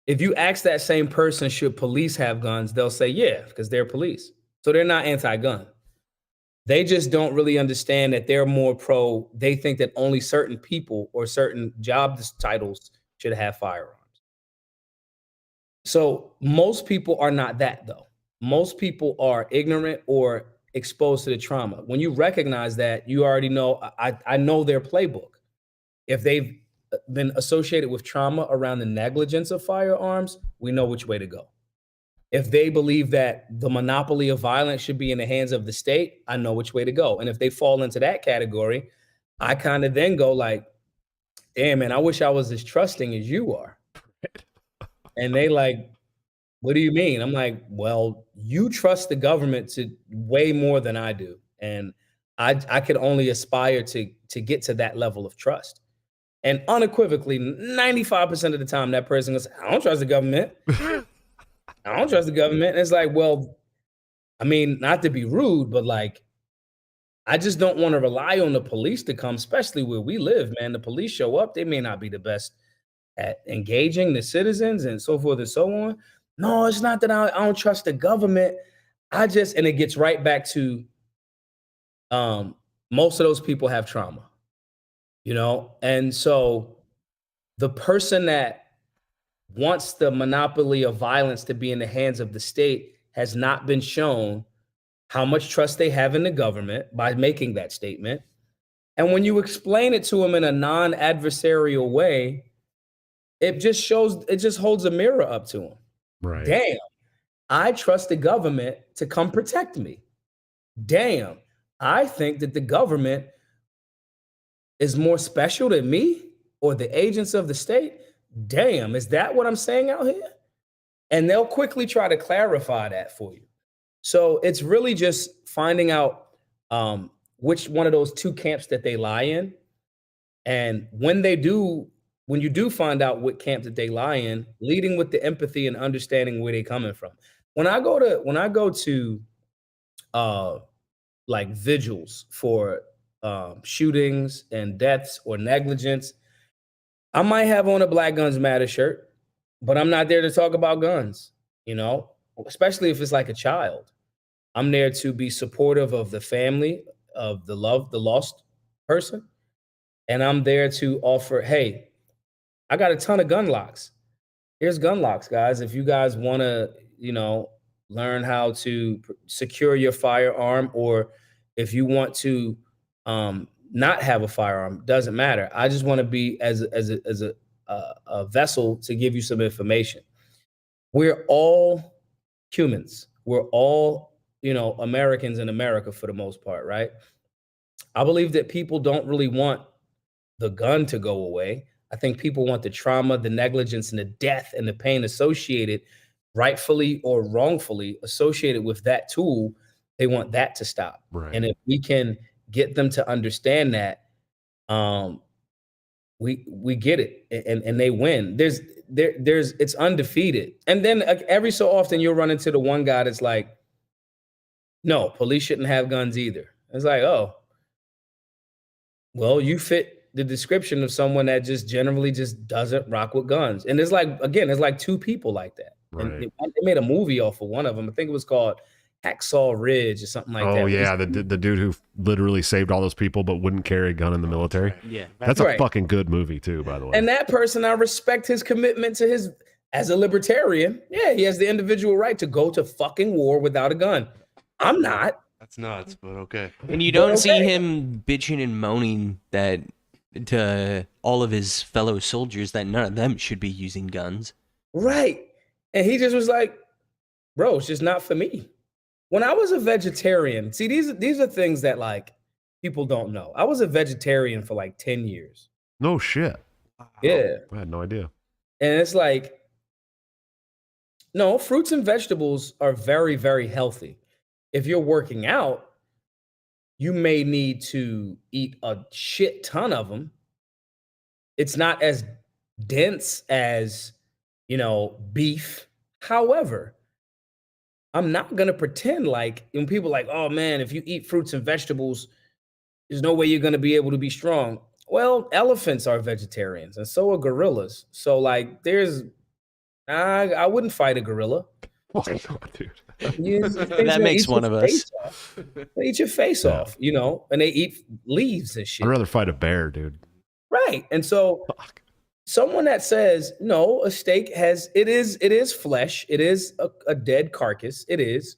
S4: if you ask that same person, should police have guns? They'll say, yeah, because they're police. So they're not anti-gun. They just don't really understand that they're more pro. They think that only certain people or certain job titles should have firearms. So most people are not that, though. Most people are ignorant or exposed to the trauma. When you recognize that, you already know, I know their playbook. If they've been associated with trauma around the negligence of firearms, we know which way to go. If they believe that the monopoly of violence should be in the hands of the state, I know which way to go. And if they fall into that category, I kind of then go like, damn, man, I wish I was as trusting as you are. And they like, what do you mean? I'm like, well, you trust the government to way more than I do. And I could only aspire to get to that level of trust. And unequivocally, 95% of the time, that person goes, I don't trust the government. I don't trust the government. And it's like, well, I mean, not to be rude, but like, I just don't want to rely on the police to come, especially where we live, man. The police show up, they may not be the best at engaging the citizens and so forth and so on. No, it's not that I don't trust the government. And it gets right back to most of those people have trauma, you know? And so the person that wants the monopoly of violence to be in the hands of the state has not been shown how much trust they have in the government by making that statement. And when you explain it to them in a non-adversarial way, it just holds a mirror up to them.
S1: Right.
S4: Damn, I trust the government to come protect me. Damn, I think that the government is more special than me or the agents of the state. Damn, is that what I'm saying out here? And they'll quickly try to clarify that for you. So it's really just finding out which one of those 2 camps that they lie in. And when you do find out what camp that they lie in, leading with the empathy and understanding where they're coming from. When I go to like vigils for shootings and deaths or negligence, I might have on a Black Guns Matter shirt, but I'm not there to talk about guns, you know, especially if it's like a child. I'm there to be supportive of the family, of the lost person. And I'm there to offer, hey, I got a ton of gun locks. Here's gun locks, guys. If you guys want to, you know, learn how to secure your firearm, or if you want to not have a firearm, doesn't matter. I just want to be as a vessel to give you some information. We're all humans. We're all, you know, Americans in America for the most part, right? I believe that people don't really want the gun to go away. I think people want the trauma, the negligence, and the death and the pain associated, rightfully or wrongfully associated with that tool. They want that to stop.
S1: Right.
S4: And if we can get them to understand that, we get it, and they win. There's it's undefeated. And then every so often you'll run into the one guy that's like, no, police shouldn't have guns either. It's like, oh, well, you fit the description of someone that just generally just doesn't rock with guns. And there's like, again, there's like 2 people like that.
S1: Right.
S4: And they made a movie off of one of them. I think it was called Hacksaw Ridge or something like that.
S1: Oh yeah, the dude who literally saved all those people but wouldn't carry a gun in the military.
S3: Yeah.
S1: That's
S4: right.
S1: a fucking good movie too, by the way.
S4: And that person, I respect his commitment to his, as a libertarian. Yeah, he has the individual right to go to fucking war without a gun. I'm not.
S2: That's nuts, but okay.
S3: And you don't see him bitching and moaning that to all of his fellow soldiers that none of them should be using guns.
S4: Right. And he just was like, bro, it's just not for me. When I was a vegetarian, see, these are things that like people don't know. I was a vegetarian for like 10 years.
S1: No shit.
S4: Yeah.
S1: I had no idea.
S4: And it's like, no, fruits and vegetables are very, very healthy. If you're working out, you may need to eat a shit ton of them. It's not as dense as, beef. However, I'm not going to pretend like when people are like, oh man, if you eat fruits and vegetables, there's no way you're going to be able to be strong. Well, elephants are vegetarians and so are gorillas. So like I wouldn't fight a gorilla.
S1: Oh, dude.
S3: That makes one of us.
S4: They eat your face off, and they eat leaves and shit.
S1: I'd rather fight a bear, dude.
S4: Right. And so someone that says, no, a steak it is flesh. It is a dead carcass. It is.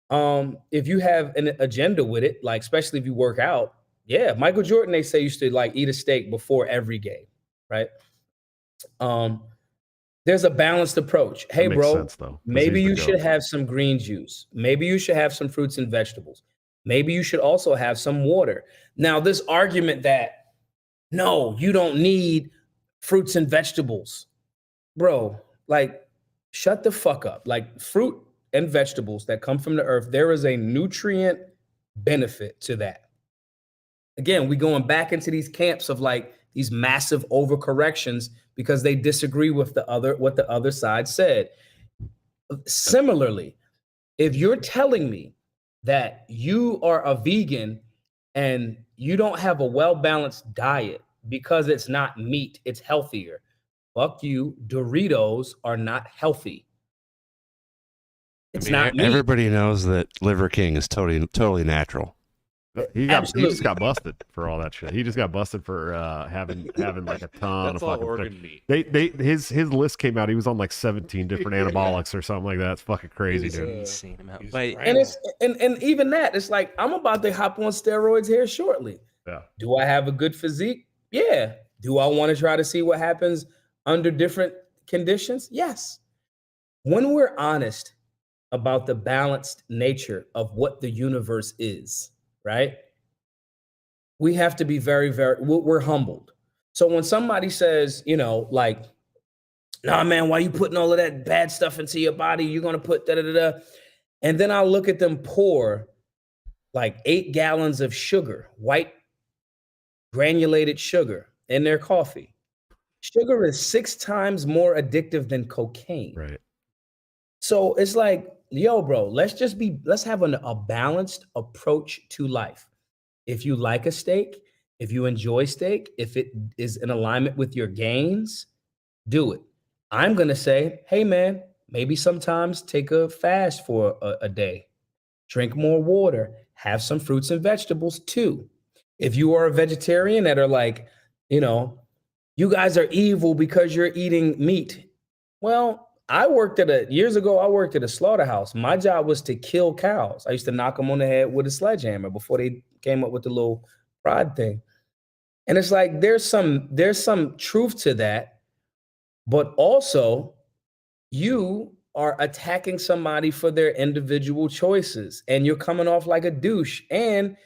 S4: If you have an agenda with it, like especially if you work out, yeah, Michael Jordan, they say used to like eat a steak before every game, right? There's a balanced approach. Hey,
S1: That makes
S4: bro,
S1: sense, though, 'cause
S4: maybe
S1: he's the
S4: you should
S1: GOAT.
S4: have some green juice. Maybe you should have some fruits and vegetables. Maybe you should also have some water. Now, this argument that no, you don't need fruits and vegetables, bro, like shut the fuck up. Like fruit and vegetables that come from the earth, there is a nutrient benefit to that. Again, we going back into these camps of like these massive overcorrections because they disagree with what the other side said. Similarly, if you're telling me that you are a vegan and you don't have a well-balanced diet because it's not meat, it's healthier. Fuck you. Doritos are not healthy. It's not meat.
S2: Everybody knows that Liver King is totally natural.
S1: He
S4: Absolutely.
S1: just got busted for all that shit. He just got busted for having like a ton
S5: That's
S1: of
S5: all
S1: fucking
S5: organ meat.
S1: His list came out. He was on like 17 different anabolics or something like that. It's fucking crazy,
S5: He's,
S1: dude.
S3: Insane amount.
S5: he's
S3: But
S5: right.
S4: And it's and even that, it's like I'm about to hop on steroids here shortly.
S1: Yeah.
S4: Do I have a good physique? Yeah. Do I want to try to see what happens under different conditions? Yes. When we're honest about the balanced nature of what the universe is, right? We have to be very, we're humbled. So when somebody says, like, nah, man, why you putting all of that bad stuff into your body? You're going to put da-da-da-da. And then I'll look at them pour like 8 gallons of sugar, white granulated sugar in their coffee. Sugar is 6 times more addictive than cocaine.
S1: Right.
S4: So it's like, yo, bro, let's have a balanced approach to life. If you like a steak, if you enjoy steak, if it is in alignment with your gains, do it. I'm going to say, hey, man, maybe sometimes take a fast for a day. Drink more water. Have some fruits and vegetables too. If you are a vegetarian that are like, you guys are evil because you're eating meat. Well, years ago, I worked at a slaughterhouse. My job was to kill cows. I used to knock them on the head with a sledgehammer before they came up with the little prod thing. And it's like, there's some truth to that, but also you are attacking somebody for their individual choices and you're coming off like a douche. And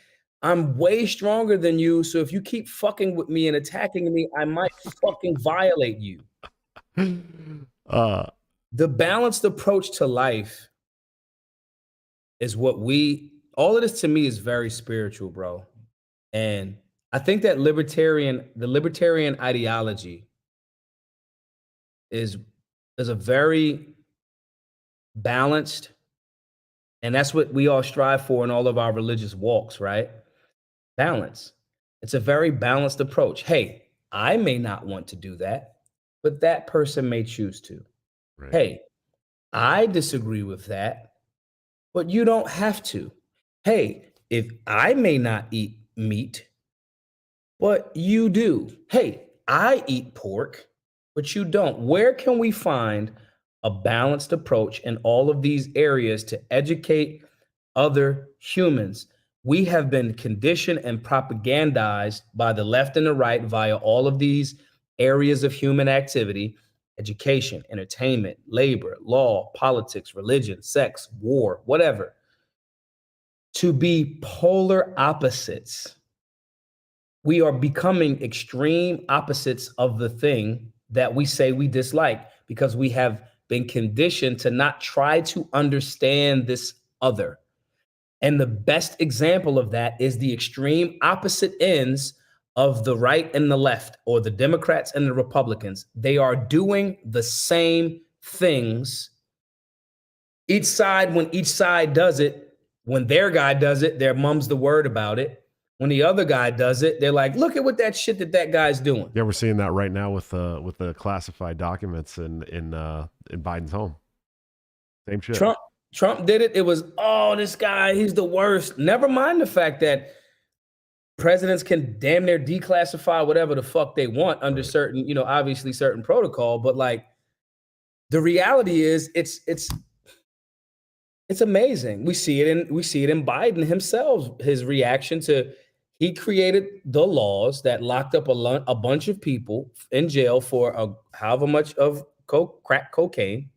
S4: I'm way stronger than you. So if you keep fucking with me and attacking me, I might fucking violate you. The balanced approach to life is what all of this to me is very spiritual, bro. And I think that the libertarian ideology is a very balanced, and that's what we all strive for in all of our religious walks, right? Balance. It's a very balanced approach. Hey, I may not want to do that, but that person may choose to.
S1: Right.
S4: Hey, I disagree with that, but you don't have to. Hey, if I may not eat meat, but you do. Hey, I eat pork, but you don't. Where can we find a balanced approach in all of these areas to educate other humans? We have been conditioned and propagandized by the left and the right via all of these areas of human activity: education, entertainment, labor, law, politics, religion, sex, war, whatever, to be polar opposites. We are becoming extreme opposites of the thing that we say we dislike because we have been conditioned to not try to understand this other. And the best example of that is the extreme opposite ends of the right and the left, or the Democrats and the Republicans. They are doing the same things. Each side, when each side does it, when their guy does it, their mum's the word about it. When the other guy does it, they're like, look at what that shit that guy's doing.
S1: Yeah, we're seeing that right now with the classified documents in Biden's home. Same shit.
S4: Trump did it. It was, oh, this guy, he's the worst. Never mind the fact that presidents can damn near declassify whatever the fuck they want under certain, obviously certain protocol. But like, the reality is, it's amazing. We see it in Biden himself. His reaction to, he created the laws that locked up a bunch of people in jail for however much of crack cocaine.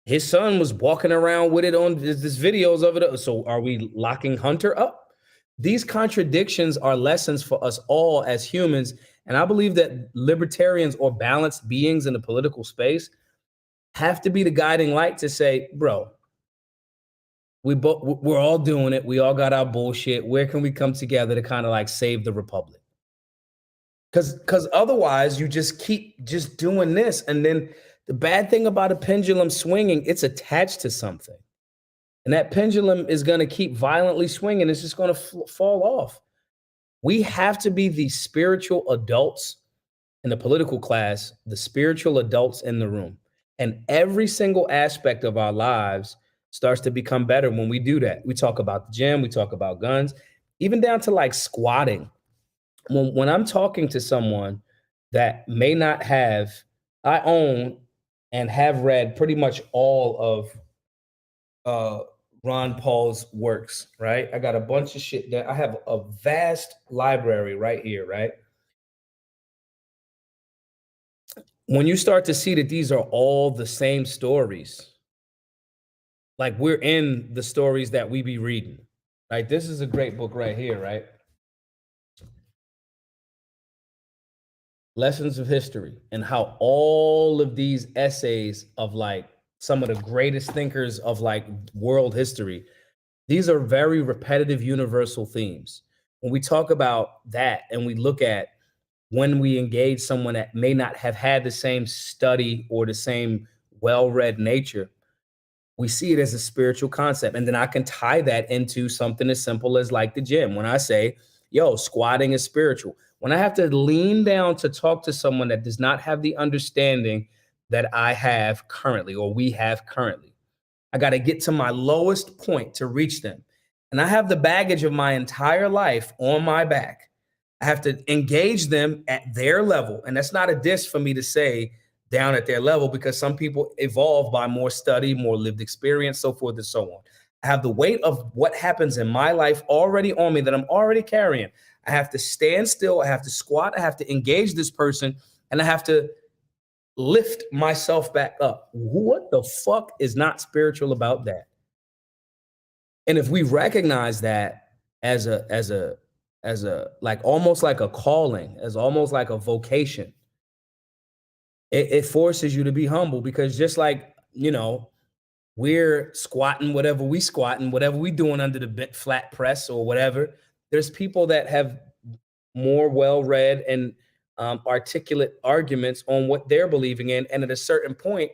S4: His son was walking around with it on this videos of it. So are we locking Hunter up? These contradictions are lessons for us all as humans. And I believe that libertarians, or balanced beings in the political space, have to be the guiding light to say, bro, we're all doing it. We all got our bullshit. Where can we come together to kind of like save the republic? Because otherwise you just keep just doing this. And then the bad thing about a pendulum swinging, it's attached to something. And that pendulum is going to keep violently swinging. It's just going to fall off. We have to be the spiritual adults in the political class, the spiritual adults in the room. And every single aspect of our lives starts to become better when we do that. We talk about the gym, we talk about guns, even down to like squatting. When I'm talking to someone that may not have, I own and have read pretty much all of Ron Paul's works, right? I got a bunch of shit that I have a vast library right here, right? When you start to see that these are all the same stories, like we're in the stories that we be reading. Like this is a great book right here, right? Lessons of History, and how all of these essays of like some of the greatest thinkers of like world history, these are very repetitive universal themes. When we talk about that and we look at when we engage someone that may not have had the same study or the same well-read nature, we see it as a spiritual concept. And then I can tie that into something as simple as like the gym. When I say, yo, squatting is spiritual. When I have to lean down to talk to someone that does not have the understanding that I have currently, or we have currently, I got to get to my lowest point to reach them. And I have the baggage of my entire life on my back. I have to engage them at their level. And that's not a diss for me to say down at their level, because some people evolve by more study, more lived experience, so forth and so on. I have the weight of what happens in my life already on me that I'm already carrying. I have to stand still. I have to squat. I have to engage this person, and I have to lift myself back up. What the fuck is not spiritual about that? And if we recognize that as a like almost like a calling, as almost like a vocation, it forces you to be humble, because just like, we're squatting whatever we doing under the flat press or whatever, there's people that have more well-read and articulate arguments on what they're believing in. And at a certain point,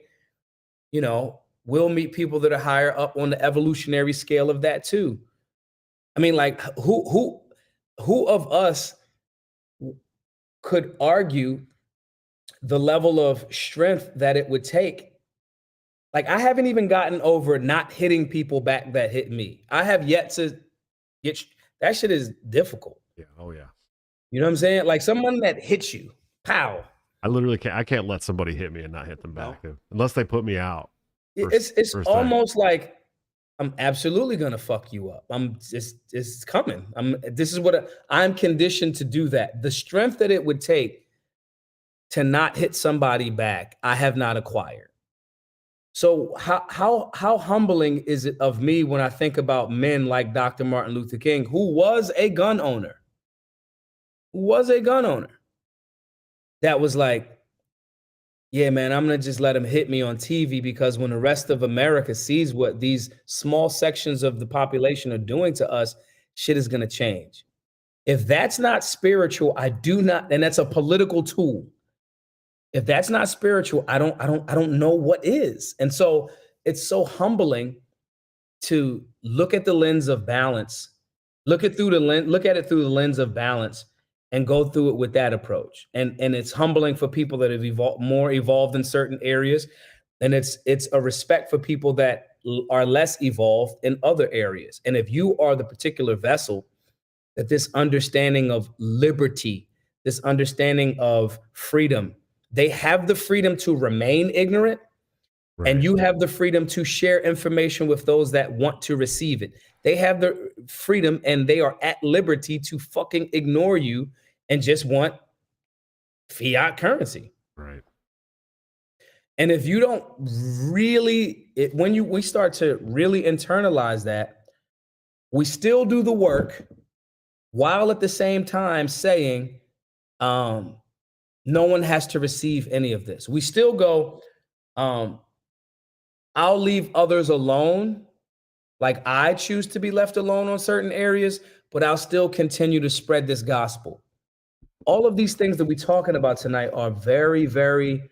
S4: we'll meet people that are higher up on the evolutionary scale of that too. I mean, like who of us could argue the level of strength that it would take? Like, I haven't even gotten over not hitting people back that hit me. I have yet to get, that shit is difficult.
S1: Yeah. Oh yeah.
S4: You know what I'm saying? Like someone that hits you, pow.
S1: I can't let somebody hit me and not hit them back unless they put me out.
S4: It's almost like I'm absolutely gonna fuck you up. It's coming. This is what I'm conditioned to do. That the strength that it would take to not hit somebody back, I have not acquired. So how humbling is it of me when I think about men like Dr. Martin Luther King, who was a gun owner, that was like, Yeah, man, I'm gonna just let him hit me on TV because when the rest of America sees what these small sections of the population are doing to us, shit is gonna change. If that's not spiritual, I do not, and that's a political tool. If that's not spiritual, I don't know what is. And so it's so humbling to look at the lens of balance, look at it through the lens of balance and go through it with that approach. And it's humbling for people that have more evolved in certain areas. And it's a respect for people that are less evolved in other areas. And if you are the particular vessel that this understanding of liberty, this understanding of freedom, they have the freedom to remain ignorant, and you have the freedom to share information with those that want to receive it. They have the freedom and they are at liberty to fucking ignore you and just want fiat currency.
S1: Right.
S4: And if you don't really, we start to really internalize that, we still do the work while at the same time saying, no one has to receive any of this. We still go, I'll leave others alone. Like I choose to be left alone on certain areas, but I'll still continue to spread this gospel. All of these things that we're talking about tonight are very, very,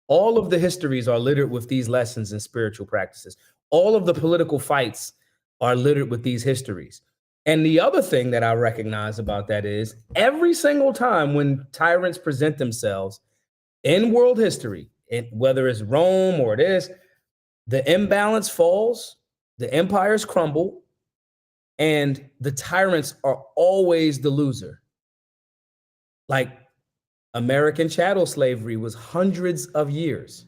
S4: all of the histories are littered with these lessons and spiritual practices. All of the political fights are littered with these histories. And the other thing that I recognize about that is every single time when tyrants present themselves in world history, whether it's Rome or it is, the imbalance falls, the empires crumble, and the tyrants are always the loser. Like American chattel slavery was hundreds of years.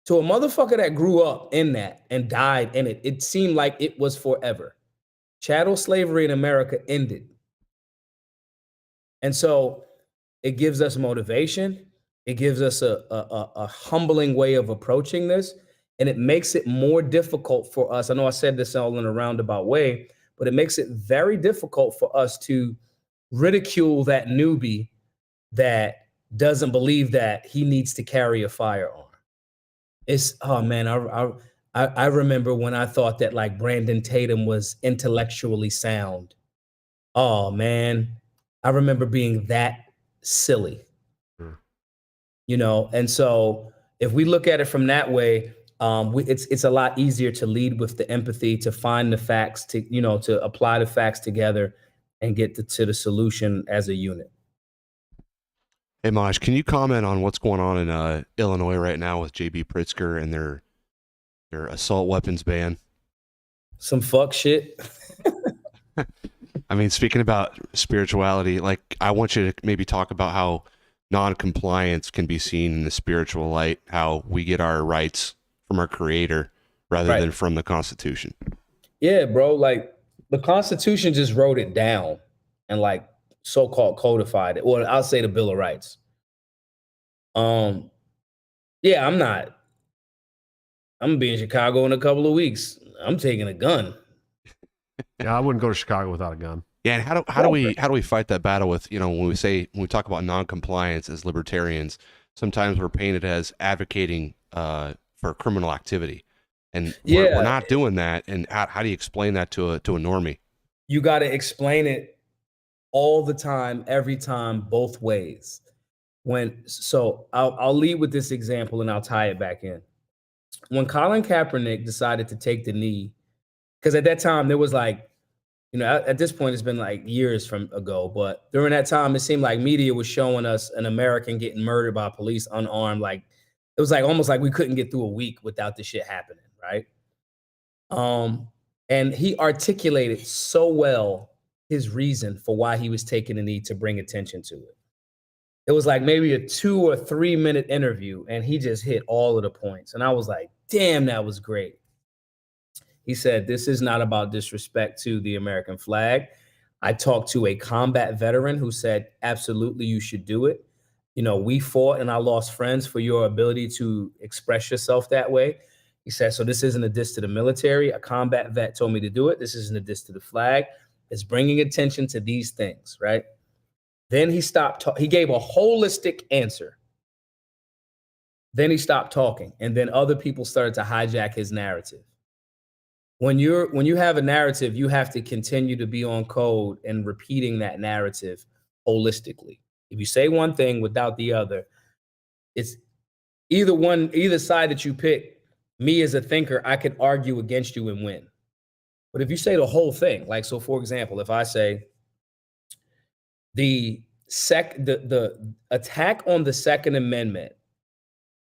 S4: To a motherfucker that grew up in that and died in it, it seemed like it was forever. Chattel slavery in America ended. And so it gives us motivation. It gives us a humbling way of approaching this. And it makes it more difficult for us. I know I said this all in a roundabout way, but it makes it very difficult for us to ridicule that newbie that doesn't believe that he needs to carry a firearm. It's, oh man, I remember when I thought that like Brandon Tatum was intellectually sound. Oh man, I remember being that silly, you know? And so if we look at it from that way, it's a lot easier to lead with the empathy, to find the facts, to apply the facts together and get to the solution as a unit.
S2: Hey, Maj, can you comment on what's going on in Illinois right now with J.B. Pritzker and their assault weapons ban?
S4: Some fuck shit.
S2: I mean, speaking about spirituality, like I want you to maybe talk about how non-compliance can be seen in the spiritual light, how we get our rights from our creator rather than from the Constitution. Yeah,
S4: bro. Like the Constitution just wrote it down and like so-called codified it. Or I'll say the Bill of Rights. Yeah, I'm gonna be in Chicago in a couple of weeks. I'm taking a gun.
S1: Yeah, I wouldn't go to Chicago without a gun.
S2: Yeah, and how do we fight that battle with, when we talk about non-compliance as libertarians, sometimes we're painted as advocating for criminal activity. And we're not doing that. And how do you explain that to a normie?
S4: You got to explain it all the time, every time, both ways. So I'll lead with this example and I'll tie it back in. When Colin Kaepernick decided to take the knee, because at that time there was like, at this point it's been like years ago, but during that time it seemed like media was showing us an American getting murdered by police unarmed. Like it was like almost like we couldn't get through a week without this shit happening, right? And he articulated so well his reason for why he was taking the knee to bring attention to it. It was like maybe a 2 or 3 minute interview, and he just hit all of the points. And I was like, damn, that was great. He said, this is not about disrespect to the American flag. I talked to a combat veteran who said, absolutely, you should do it. We fought and I lost friends for your ability to express yourself that way. He said, so this isn't a diss to the military. A combat vet told me to do it. This isn't a diss to the flag. It's bringing attention to these things, right? Then he stopped. He gave a holistic answer. Then he stopped talking, and then other people started to hijack his narrative. When you have a narrative, you have to continue to be on code and repeating that narrative holistically. If you say one thing without the other, it's either side that you pick. Me as a thinker, I could argue against you and win. But if you say the whole thing, like, so for example, if I say the attack on the Second Amendment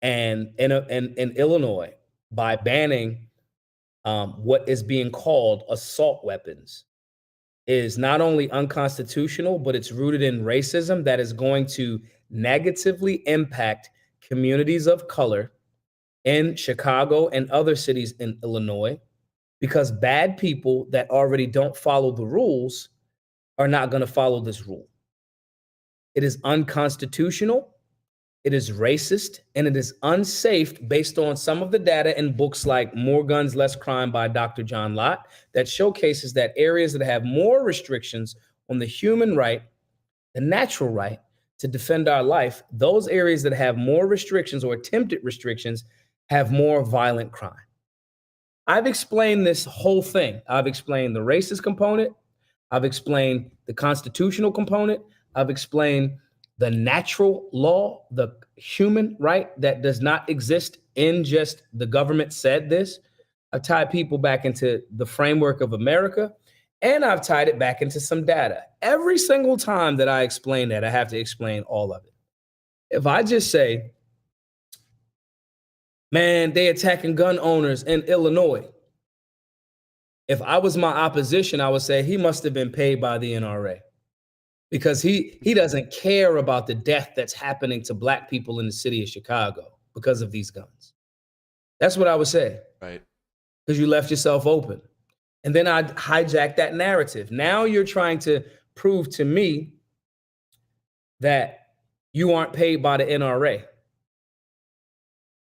S4: and in Illinois by banning what is being called assault weapons is not only unconstitutional, but it's rooted in racism that is going to negatively impact communities of color in Chicago and other cities in Illinois, because bad people that already don't follow the rules are not going to follow this rule. It is unconstitutional. It is racist, and it is unsafe based on some of the data in books like More Guns, Less Crime by Dr. John Lott that showcases that areas that have more restrictions on the human right, the natural right to defend our life, those areas that have more restrictions or attempted restrictions have more violent crime. I've explained this whole thing. I've explained the racist component. I've explained the constitutional component. I've explained the natural law, the human right that does not exist in just the government said this. I've tied people back into the framework of America, and I've tied it back into some data. Every single time that I explain that, I have to explain all of it. If I just say, man, they attacking gun owners in Illinois. If I was my opposition, I would say he must have been paid by the NRA. Because he doesn't care about the death that's happening to Black people in the city of Chicago because of these guns. That's what I would say.
S2: Right.
S4: Because you left yourself open. And then I'd hijack that narrative. Now you're trying to prove to me that you aren't paid by the NRA.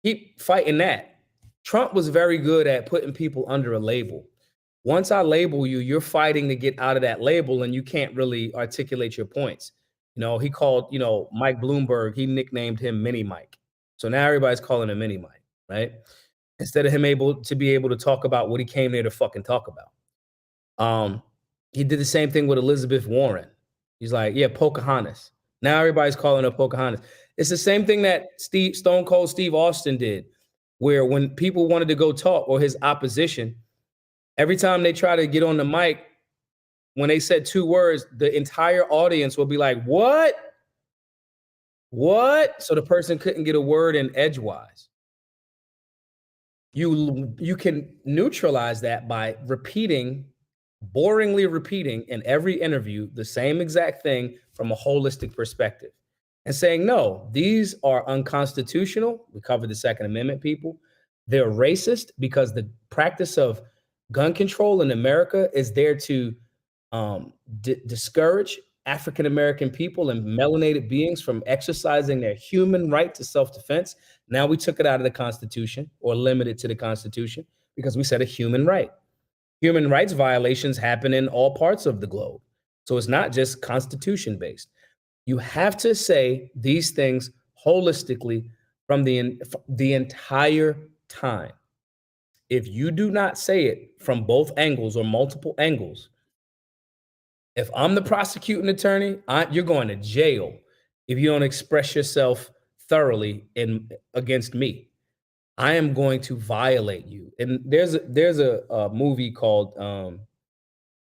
S4: Keep fighting that. Trump was very good at putting people under a label. Once I label you, you're fighting to get out of that label, and you can't really articulate your points. You know, he called, Mike Bloomberg, he nicknamed him Mini Mike. So now everybody's calling him Mini Mike, right? Instead of him able to talk about what he came there to fucking talk about. He did the same thing with Elizabeth Warren. He's like, yeah, Pocahontas. Now everybody's calling her Pocahontas. It's the same thing that Stone Cold Steve Austin did, where when people wanted to go talk, or his opposition, every time they try to get on the mic, when they said two words, the entire audience will be like, what? What? So the person couldn't get a word in edgewise. You can neutralize that by boringly repeating in every interview the same exact thing from a holistic perspective and saying, no, these are unconstitutional. We covered the Second Amendment, people. They're racist because the practice of gun control in America is there to discourage African-American people and melanated beings from exercising their human right to self-defense. Now we took it out of the Constitution, or limited to the Constitution, because we said a human right. Human rights violations happen in all parts of the globe. So it's not just Constitution-based. You have to say these things holistically from the entire time. If you do not say it from both angles or multiple angles, if I'm the prosecuting attorney, you're going to jail if you don't express yourself thoroughly against me. I am going to violate you. And there's a movie called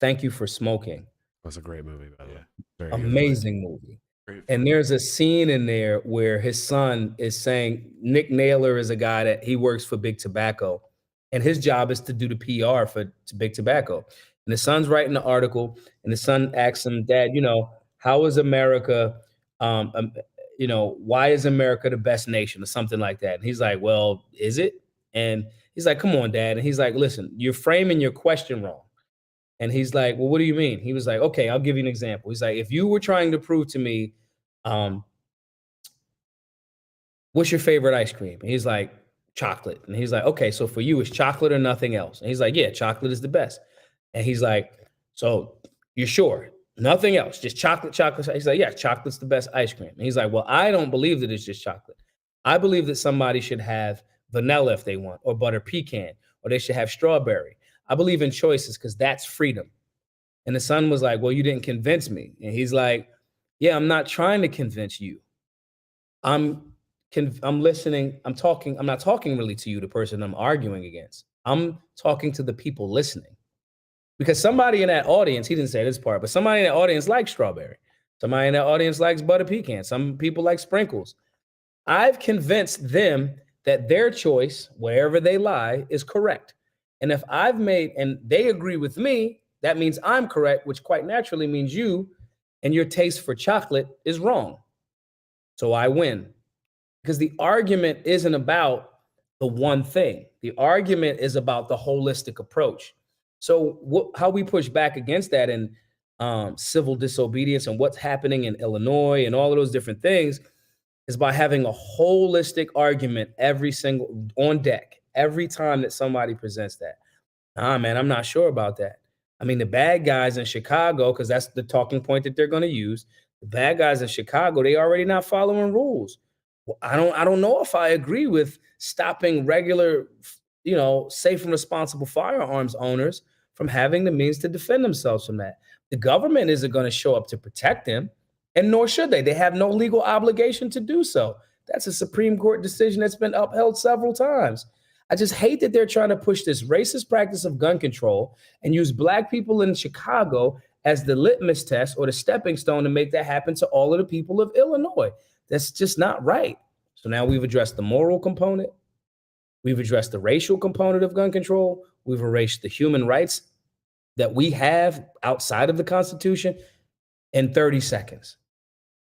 S4: Thank You for Smoking.
S1: That's a great movie, by the way. Very
S4: Amazing movie.
S2: Great.
S4: And there's a scene in there where his son is saying, Nick Naylor is a guy that he works for Big Tobacco, and his job is to do the PR for Big Tobacco. And the son's writing the article, and the son asks him, Dad, how is America, why is America the best nation, or something like that? And he's like, well, is it? And he's like, come on, Dad. And he's like, listen, you're framing your question wrong. And he's like, well, what do you mean? He was like, okay, I'll give you an example. He's like, if you were trying to prove to me, what's your favorite ice cream? And he's like, chocolate. And he's like, okay, so for you, it's chocolate or nothing else? And he's like, yeah, chocolate is the best. And he's like, so you're sure? Nothing else, just chocolate. He's like, yeah, chocolate's the best ice cream. And he's like, well, I don't believe that it's just chocolate. I believe that somebody should have vanilla if they want, or butter pecan, or they should have strawberry. I believe in choices because that's freedom. And the son was like, well, you didn't convince me. And he's like, yeah, I'm not trying to convince you. I'm listening. I'm not talking really to you, the person I'm arguing against. I'm talking to the people listening. Because somebody in that audience, he didn't say this part, but somebody in that audience likes strawberry. Somebody in that audience likes butter pecan. Some people like sprinkles. I've convinced them that their choice, wherever they lie, is correct. And if I've made, and they agree with me, that means I'm correct, which quite naturally means you and your taste for chocolate is wrong. So I win. Because the argument isn't about the one thing, the argument is about the holistic approach. So, how we push back against that in civil disobedience and what's happening in Illinois and all of those different things is by having a holistic argument every single on deck every time that somebody presents that. Man, I'm not sure about that. I mean, the bad guys in Chicago, because that's the talking point that they're going to use. The bad guys in Chicago, they already not following rules. Well, I don't know if I agree with stopping regular, safe and responsible firearms owners from having the means to defend themselves from that. The government isn't going to show up to protect them, and nor should they. They have no legal obligation to do so. That's a Supreme Court decision that's been upheld several times. I just hate that they're trying to push this racist practice of gun control and use Black people in Chicago as the litmus test or the stepping stone to make that happen to all of the people of Illinois. That's just not right. So now we've addressed the moral component. We've addressed the racial component of gun control. We've erased the human rights that we have outside of the Constitution in 30 seconds.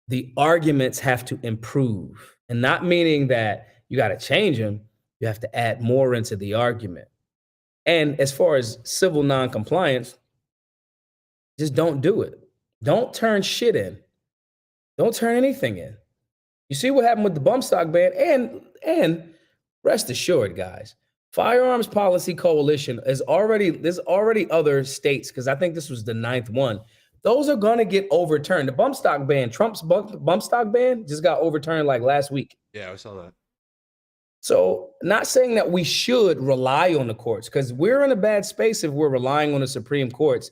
S4: The arguments have to improve, and not meaning that you got to change them. You have to add more into the argument. And as far as civil noncompliance, just don't do it. Don't turn shit in. Don't turn anything in. You see what happened with the bump stock ban, and rest assured, guys, Firearms Policy Coalition there's already other states, because I think this was the 9th one. Those are gonna get overturned. The bump stock ban, Trump's bump stock ban, just got overturned like last week.
S2: Yeah, I saw that.
S4: So, not saying that we should rely on the courts, because we're in a bad space if we're relying on the Supreme Courts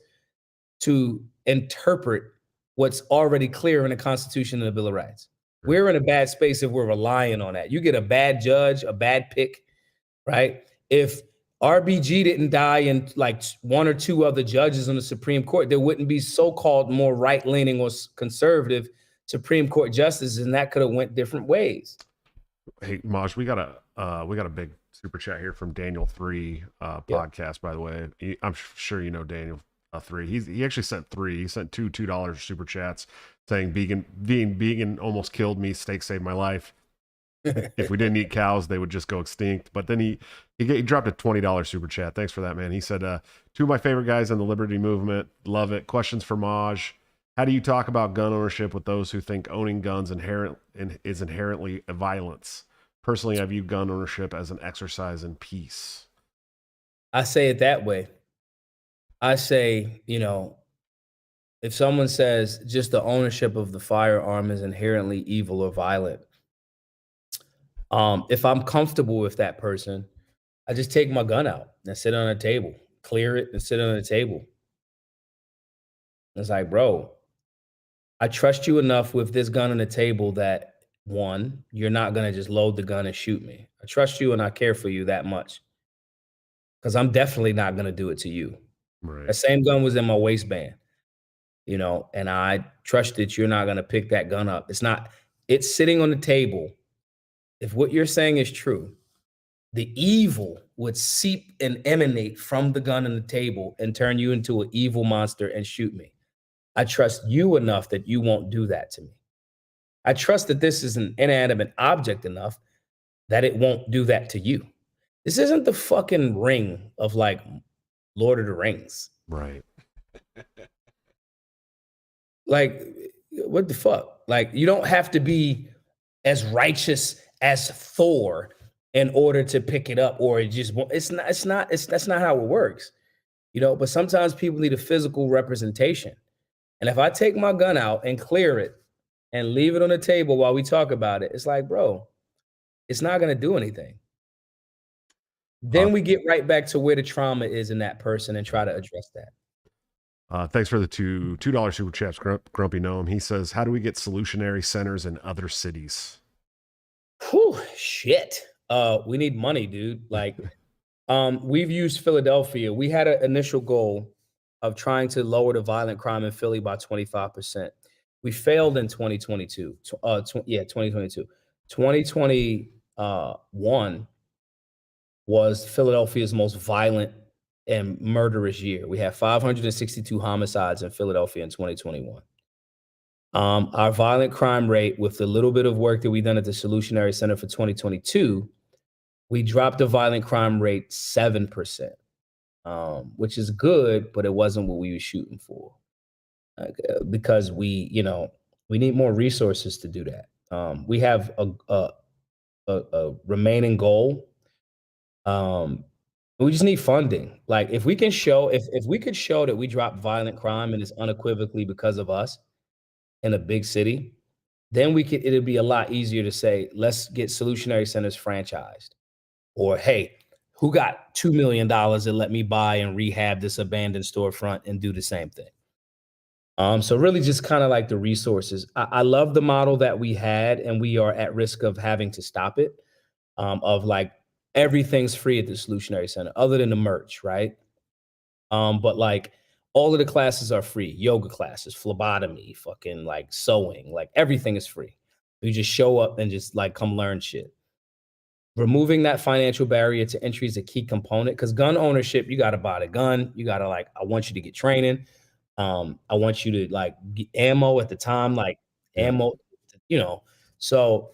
S4: to interpret what's already clear in the Constitution and the Bill of Rights. We're in a bad space if we're relying on that. You get a bad judge, a bad pick, right? If RBG didn't die and like one or two other judges on the Supreme Court, there wouldn't be so-called more right-leaning or conservative Supreme Court justices, and that could have went different ways.
S1: Hey, Maj, we got a big super chat here from Daniel 3 podcast, by the way. I'm sure you know Daniel 3. He actually sent 3. He sent two $2 super chats saying being vegan almost killed me. Steak saved my life. If we didn't eat cows, they would just go extinct. But then he dropped a $20 super chat. Thanks for that, man. He said, 2 of my favorite guys in the liberty movement. Love it. Questions for Maj. How do you talk about gun ownership with those who think owning guns is inherently a violence? Personally, I view gun ownership as an exercise in peace.
S4: I say it that way. I say, if someone says just the ownership of the firearm is inherently evil or violent, if I'm comfortable with that person, I just take my gun out and sit on a table, clear it and sit on the table. It's like, bro, I trust you enough with this gun on the table that, one, you're not going to just load the gun and shoot me. I trust you and I care for you that much, because I'm definitely not going to do it to you.
S1: Right.
S4: That same gun was in my waistband, and I trust that you're not going to pick that gun up. It's sitting on the table. If what you're saying is true, the evil would seep and emanate from the gun on the table and turn you into an evil monster and shoot me. I trust you enough that you won't do that to me. I trust that this is an inanimate object enough that it won't do that to you. This isn't the fucking ring of like Lord of the Rings.
S1: Right.
S4: Like, what the fuck? Like, you don't have to be as righteous as Thor in order to pick it up, or that's not how it works. But sometimes people need a physical representation. And if I take my gun out and clear it and leave it on the table while we talk about it, it's like, bro, it's not going to do anything. Then we get right back to where the trauma is in that person and try to address that.
S1: Thanks for the $2 super chats, Grumpy Gnome. He says, how do we get solutionary centers in other cities?
S4: Whew, shit. We need money, dude. Like, we've used Philadelphia. We had an initial goal of trying to lower the violent crime in Philly by 25%. We failed in 2022. 2022. 2021 was Philadelphia's most violent and murderous year. We had 562 homicides in Philadelphia in 2021. Our violent crime rate, with the little bit of work that we've done at the Solutionary Center for 2022, we dropped the violent crime rate 7%, which is good, but it wasn't what we were shooting for. Because we need more resources to do that. We have a remaining goal. We just need funding. Like, if we can show, if we could show that we dropped violent crime and it's unequivocally because of us in a big city, then it'd be a lot easier to say, let's get solutionary centers franchised. Or, hey, who got $2 million and let me buy and rehab this abandoned storefront and do the same thing? So really just kind of like the resources. I love the model that we had, and we are at risk of having to stop it, of like, everything's free at the Solutionary Center other than the merch, right? But like, all of the classes are free. Yoga classes, phlebotomy, fucking like sewing, like everything is free. You just show up and just like come learn shit. Removing that financial barrier to entry is a key component, because gun ownership, you got to buy the gun. You got to I want you to get training. I want you to like get ammo at the time, like ammo, So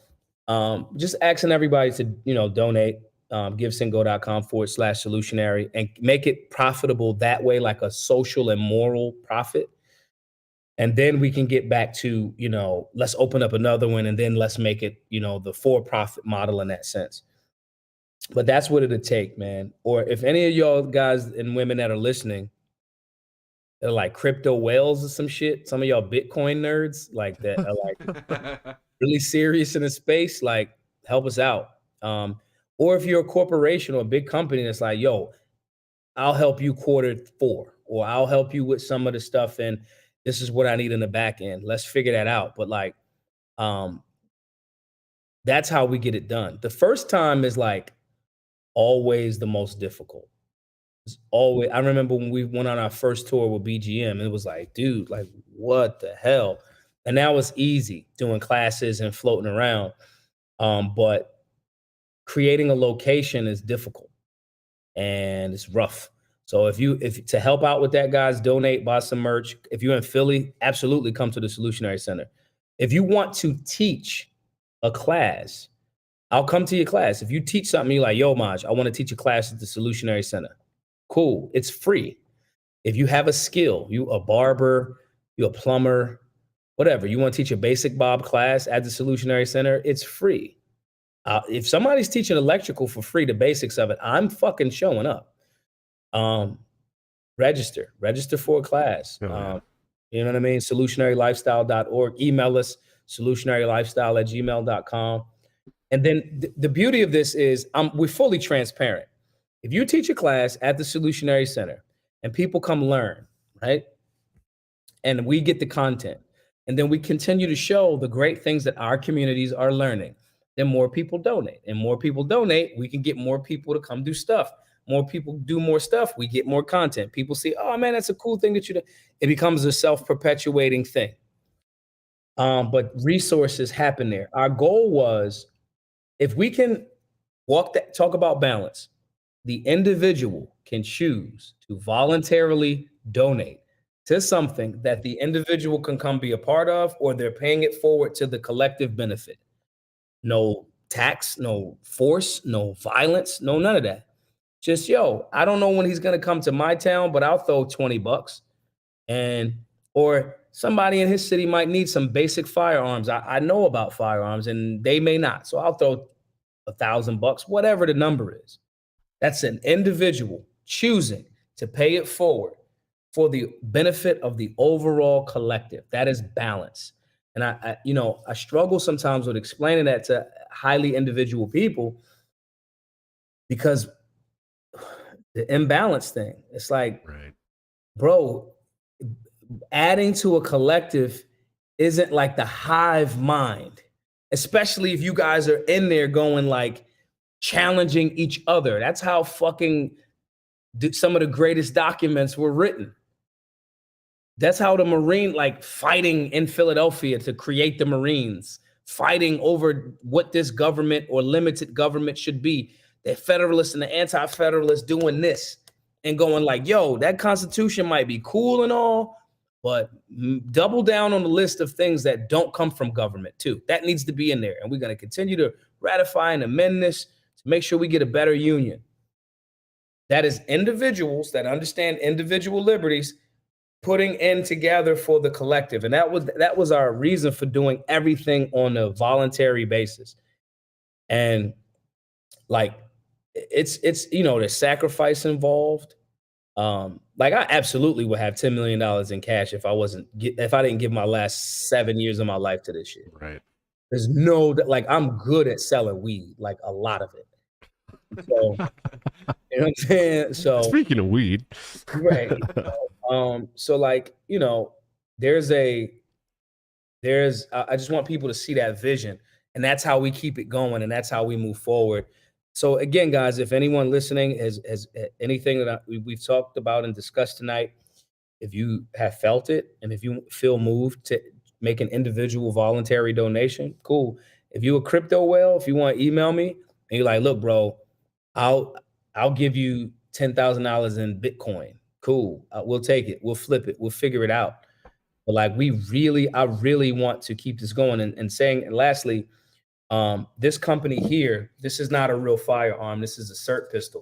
S4: just asking everybody to, donate. GiveSendGo.com/solutionary, and make it profitable that way, like a social and moral profit. And then we can get back to, let's open up another one, and then let's make it, the for-profit model in that sense. But that's what it'll take, man. Or if any of y'all guys and women that are listening, that are like crypto whales or some shit, some of y'all Bitcoin nerds like that are like really serious in the space, like help us out. Or if you're a corporation or a big company that's like, yo, I'll help you Q4, or I'll help you with some of the stuff, and this is what I need in the back end. Let's figure that out. But like, that's how we get it done. The first time is like always the most difficult. It's always, I remember when we went on our first tour with BGM, it was like, dude, like, what the hell? And now it's easy doing classes and floating around. But creating a location is difficult and it's rough. So if to help out with that, guys, donate, buy some merch. If you're in Philly, absolutely come to the Solutionary Center. If you want to teach a class, I'll come to your class. If you teach something, you're like, yo, Maj, I want to teach a class at the Solutionary Center. Cool, it's free. If you have a skill, you a barber, you a plumber, whatever, you want to teach a basic Bob class at the Solutionary Center, it's free. If somebody's teaching electrical for free, the basics of it, I'm fucking showing up. Register for a class. You know what I mean? Solutionarylifestyle.org. Email us, solutionarylifestyle@gmail.com. And then the beauty of this is we're fully transparent. If you teach a class at the Solutionary Center and people come learn, right? And we get the content, and then we continue to show the great things that our communities are learning, then more people donate. And more people donate, we can get more people to come do stuff. More people do more stuff, we get more content. People see, oh man, that's a cool thing that you do. It becomes a self-perpetuating thing. But resources happen there. Our goal was, if we can talk about balance, the individual can choose to voluntarily donate to something that the individual can come be a part of, or they're paying it forward to the collective benefit. No tax, no force, no violence, no none of that. Just, yo, I don't know when he's going to come to my town, but I'll throw $20. Or somebody in his city might need some basic firearms. I know about firearms and they may not. So I'll throw $1,000, whatever the number is. That's an individual choosing to pay it forward for the benefit of the overall collective. That is balance. And I struggle sometimes with explaining that to highly individual people because the imbalance thing. It's like,
S1: Right.
S4: bro, adding to a collective isn't like the hive mind, especially if you guys are in there going like challenging each other. That's how fucking some of the greatest documents were written. That's how the Marine, like fighting in Philadelphia to create the Marines, fighting over what this government or limited government should be. The Federalists and the Anti-Federalists doing this and going like, yo, that Constitution might be cool and all, but double down on the list of things that don't come from government too. That needs to be in there. And we're going to continue to ratify and amend this to make sure we get a better union. That is individuals that understand individual liberties putting in together for the collective. And that was our reason for doing everything on a voluntary basis. And like it's there's sacrifice involved. Like I absolutely would have $10 million in cash if I didn't give my last 7 years of my life to this shit.
S1: Right.
S4: There's no, like, I'm good at selling weed, like a lot of it. So, you know what I'm saying? So
S1: Speaking of weed,
S4: right. So like, I just want people to see that vision, and that's how we keep it going, and that's how we move forward. So again, guys, if anyone listening has anything that we've talked about and discussed tonight, if you have felt it, and if you feel moved to make an individual voluntary donation, cool. If you a crypto whale, if you want to email me and you're like, look, bro, I'll give you $10,000 in Bitcoin. Cool. We'll take it. We'll flip it. We'll figure it out. But like I really want to keep this going. And saying, and lastly, this company here, this is not a real firearm. This is a SIRT pistol,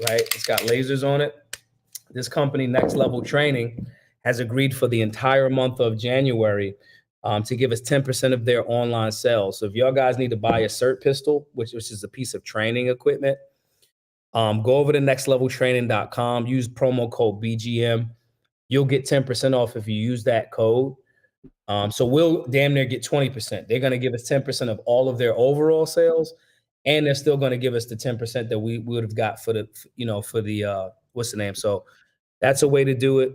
S4: right? It's got lasers on it. This company, Next Level Training, has agreed for the entire month of January to give us 10% of their online sales. So if y'all guys need to buy a SIRT pistol, which is a piece of training equipment, go over to nextleveltraining.com, use promo code BGM. You'll get 10% off if you use that code. So we'll damn near get 20%. They're going to give us 10% of all of their overall sales, and they're still going to give us the 10% that we would have got for the what's the name? So that's a way to do it.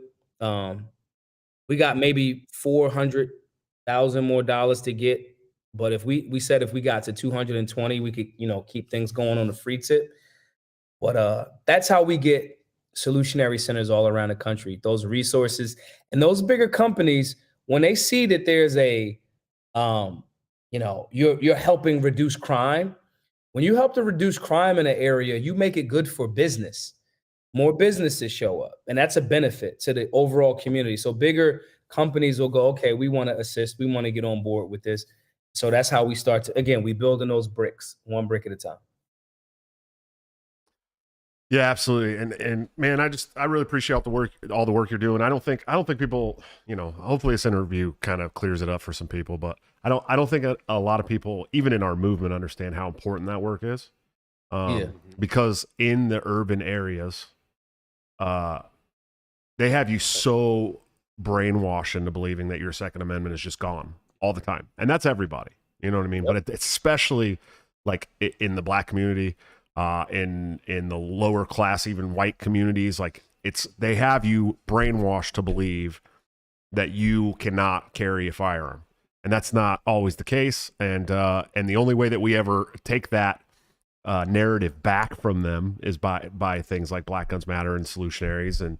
S4: We got maybe $400,000 more to get, but if we said if we got to 220, we could keep things going on the free tip. But that's how we get solutionary centers all around the country. Those resources and those bigger companies, when they see that there's you're helping reduce crime. When you help to reduce crime in an area, you make it good for business. More businesses show up, and that's a benefit to the overall community. So bigger companies will go, okay, we want to assist. We want to get on board with this. So that's how we start to, again, we building those bricks, one brick at a time.
S1: yeah, absolutely. And man, I really appreciate all the work you're doing. I don't think people, hopefully this interview kind of clears it up for some people, but I don't think a lot of people, even in our movement, understand how important that work is. Because in the urban areas, they have you so brainwashed into believing that your Second Amendment is just gone all the time. And that's everybody, you know what I mean? Yep. But it's especially like in the Black community, in the lower class, even white communities, like they have you brainwashed to believe that you cannot carry a firearm, and that's not always the case. And the only way that we ever take that narrative back from them is by things like Black Guns Matter and solutionaries and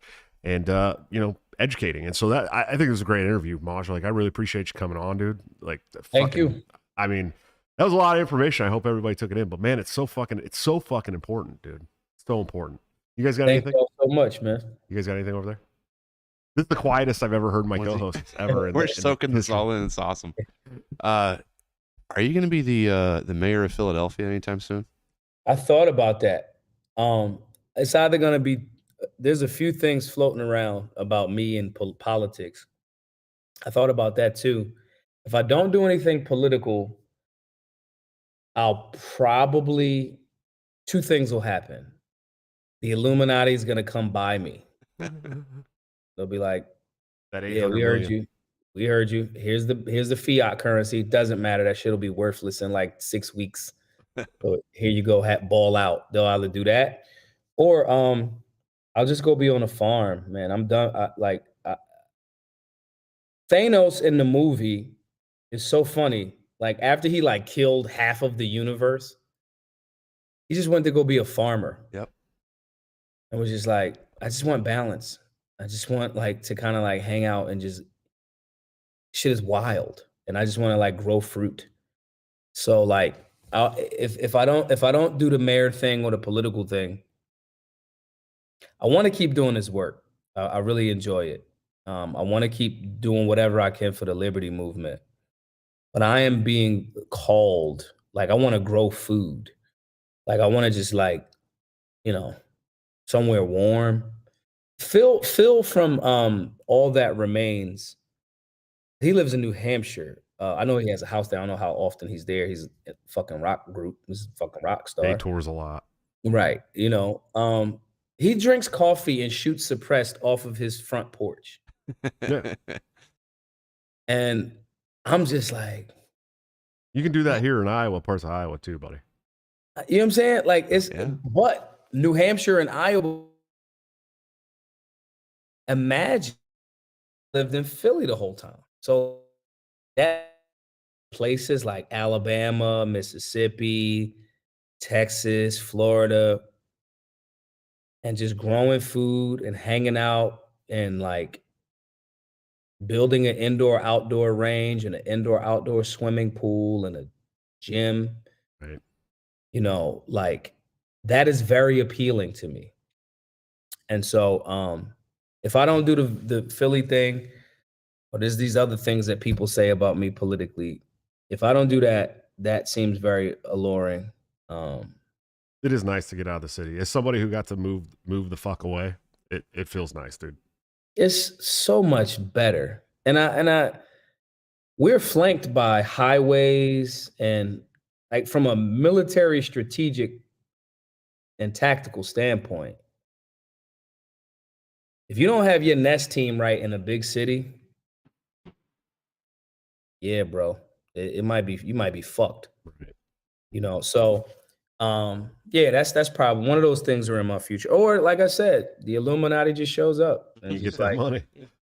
S1: educating. And so that I think it was a great interview, Maj. Like, I really appreciate you coming on, dude. Like,
S4: thank you.
S1: I mean, that was a lot of information. I hope everybody took it in. But man, it's so fucking important, dude. It's so important. You guys got anything?
S4: Thank you all so much, man.
S1: You guys got anything over there? This is the quietest I've ever heard my co-hosts ever.
S2: We're soaking this all in. It's awesome. Are you going to be the mayor of Philadelphia anytime soon?
S4: I thought about that. It's either going to be. There's a few things floating around about me and politics. I thought about that too. If I don't do anything political, I'll probably, two things will happen. The Illuminati is going to come by me. They'll be like, yeah, we heard you. We heard you. Here's the fiat currency. Doesn't matter. That shit'll be worthless in like 6 weeks. So here you go, ball out. They'll either do that or I'll just go be on a farm, man. I'm done. Thanos in the movie is so funny. Like after he like killed half of the universe, he just went to go be a farmer.
S2: Yep.
S4: And was just like, I just want balance. I just want like to kind of like hang out and just shit is wild. And I just want to like grow fruit. So like if I don't do the mayor thing or the political thing, I want to keep doing this work. I really enjoy it. I want to keep doing whatever I can for the liberty movement. But I am being called, like I want to grow food. Like I want to just like, you know, somewhere warm. Phil from All That Remains, he lives in New Hampshire. I know he has a house there. I don't know how often he's there. He's a fucking rock group. He's a fucking rock star.
S1: He tours a lot.
S4: Right. You know, he drinks coffee and shoots suppressed off of his front porch.
S1: Yeah.
S4: And I'm just like,
S1: You can do that here in Iowa, parts of Iowa too, buddy.
S4: you know what I'm saying? Like it's
S2: Yeah.
S4: but New Hampshire and Iowa, imagine lived in Philly the whole time. So that places like Alabama, Mississippi, Texas, Florida, and just growing food and hanging out and like building an indoor outdoor range and an indoor outdoor swimming pool and a gym.
S1: Right.
S4: You know, like that is very appealing to me. And so if I don't do the Philly thing, or there's these other things that people say about me politically, if I don't do that, that seems very alluring.
S1: It is nice to get out of the city. As somebody who got to move the fuck away, it feels nice, dude.
S4: It's so much better. And we're flanked by highways and like from a military strategic and tactical standpoint. If you don't have your nest team right in a big city, yeah, bro, it might be, you might be fucked.
S1: Right.
S4: You know, so yeah, that's probably one of those things are in my future. Or like I said, the Illuminati just shows up. And
S1: You
S4: it's
S1: get
S4: just
S1: that
S4: like,
S1: money.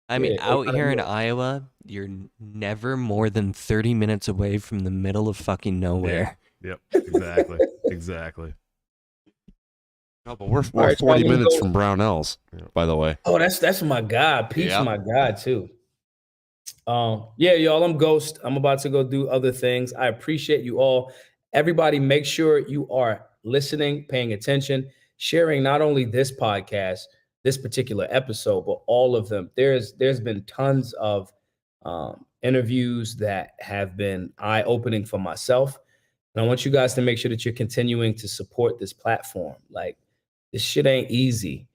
S3: I mean,
S4: Yeah,
S3: out
S4: I
S3: here in
S4: know.
S3: Iowa, you're never more than 30 minutes away from the middle of fucking nowhere.
S1: Yep. Exactly. Exactly.
S2: No, but we're
S4: right,
S2: 40
S4: so I'm
S2: minutes
S4: gonna
S2: from Brownells, by the way.
S4: Oh, that's my God. Pete's
S2: Yeah.
S4: my God too. Yeah, y'all, I'm Ghost. I'm about to go do other things. I appreciate you all. Everybody, make sure you are listening, paying attention, sharing not only this podcast, this particular episode, but all of them. There's been tons of interviews that have been eye-opening for myself. And I want you guys to make sure that you're continuing to support this platform. Like, this shit ain't easy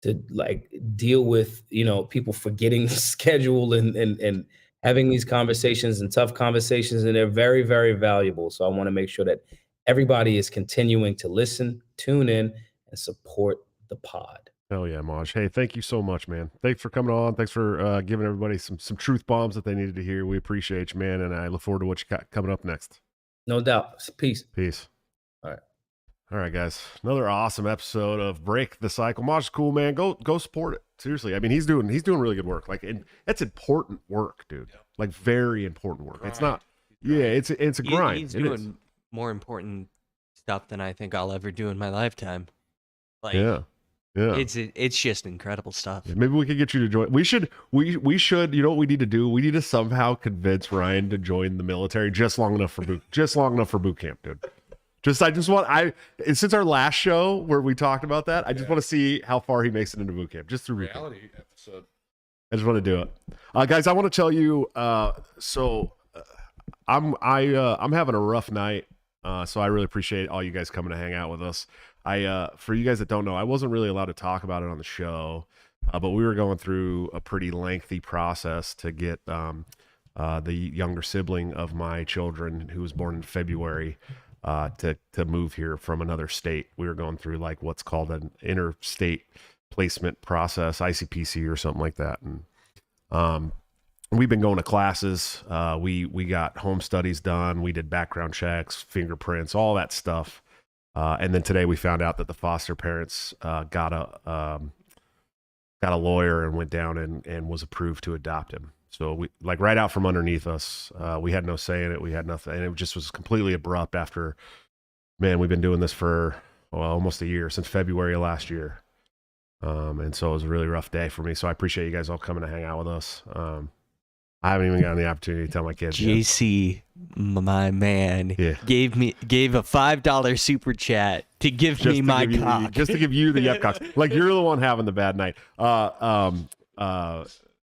S4: to like deal with, you know, people forgetting the schedule and having these conversations and tough conversations, and they're very, very valuable. So I want to make sure that everybody is continuing to listen, tune in, and support the pod.
S1: Hell yeah, Maj. Hey, thank you so much, man. Thanks for coming on. Thanks for giving everybody some truth bombs that they needed to hear. We appreciate you, man, and I look forward to what you got coming up next.
S4: No doubt. Peace.
S1: Peace.
S4: All right.
S1: All right, guys. Another awesome episode of Break the Cycle. Maj is cool, man. Go support it. Seriously. I mean, he's doing really good work. Like, and that's important work, dude. Like, very important work. It's not. Yeah, it's a grind.
S3: He's
S1: It
S3: doing
S1: is.
S3: more important stuff than I think I'll ever do in my lifetime. Like,
S1: Yeah. Yeah.
S3: it's just incredible stuff.
S1: Yeah, maybe we could get you to join. We should. You know what we need to do? We need to somehow convince Ryan to join the military just long enough for boot camp, dude. Since our last show where we talked about that, I just want to see how far he makes it into boot camp, just through boot camp.
S2: Reality episode.
S1: I just want to do it, guys. I want to tell you. I'm having a rough night, so I really appreciate all you guys coming to hang out with us. For you guys that don't know, I wasn't really allowed to talk about it on the show, but we were going through a pretty lengthy process to get the younger sibling of my children, who was born in February, to move here from another state. We were going through like what's called an interstate placement process, ICPC or something like that, and we've been going to classes. We got home studies done. We did background checks, fingerprints, all that stuff. And then today we found out that the foster parents got a lawyer and went down and was approved to adopt him. So we like right out from underneath us. We had no say in it. We had nothing, and it just was completely abrupt. After, man, we've been doing this for almost a year, since February of last year. And so it was a really rough day for me. So I appreciate you guys all coming to hang out with us. I haven't even gotten the opportunity to tell my kids.
S3: JC, my man,
S1: Yeah.
S3: gave a $5 super chat to give me my cock.
S1: Just to give you the yep cocks. Like you're the one having the bad night.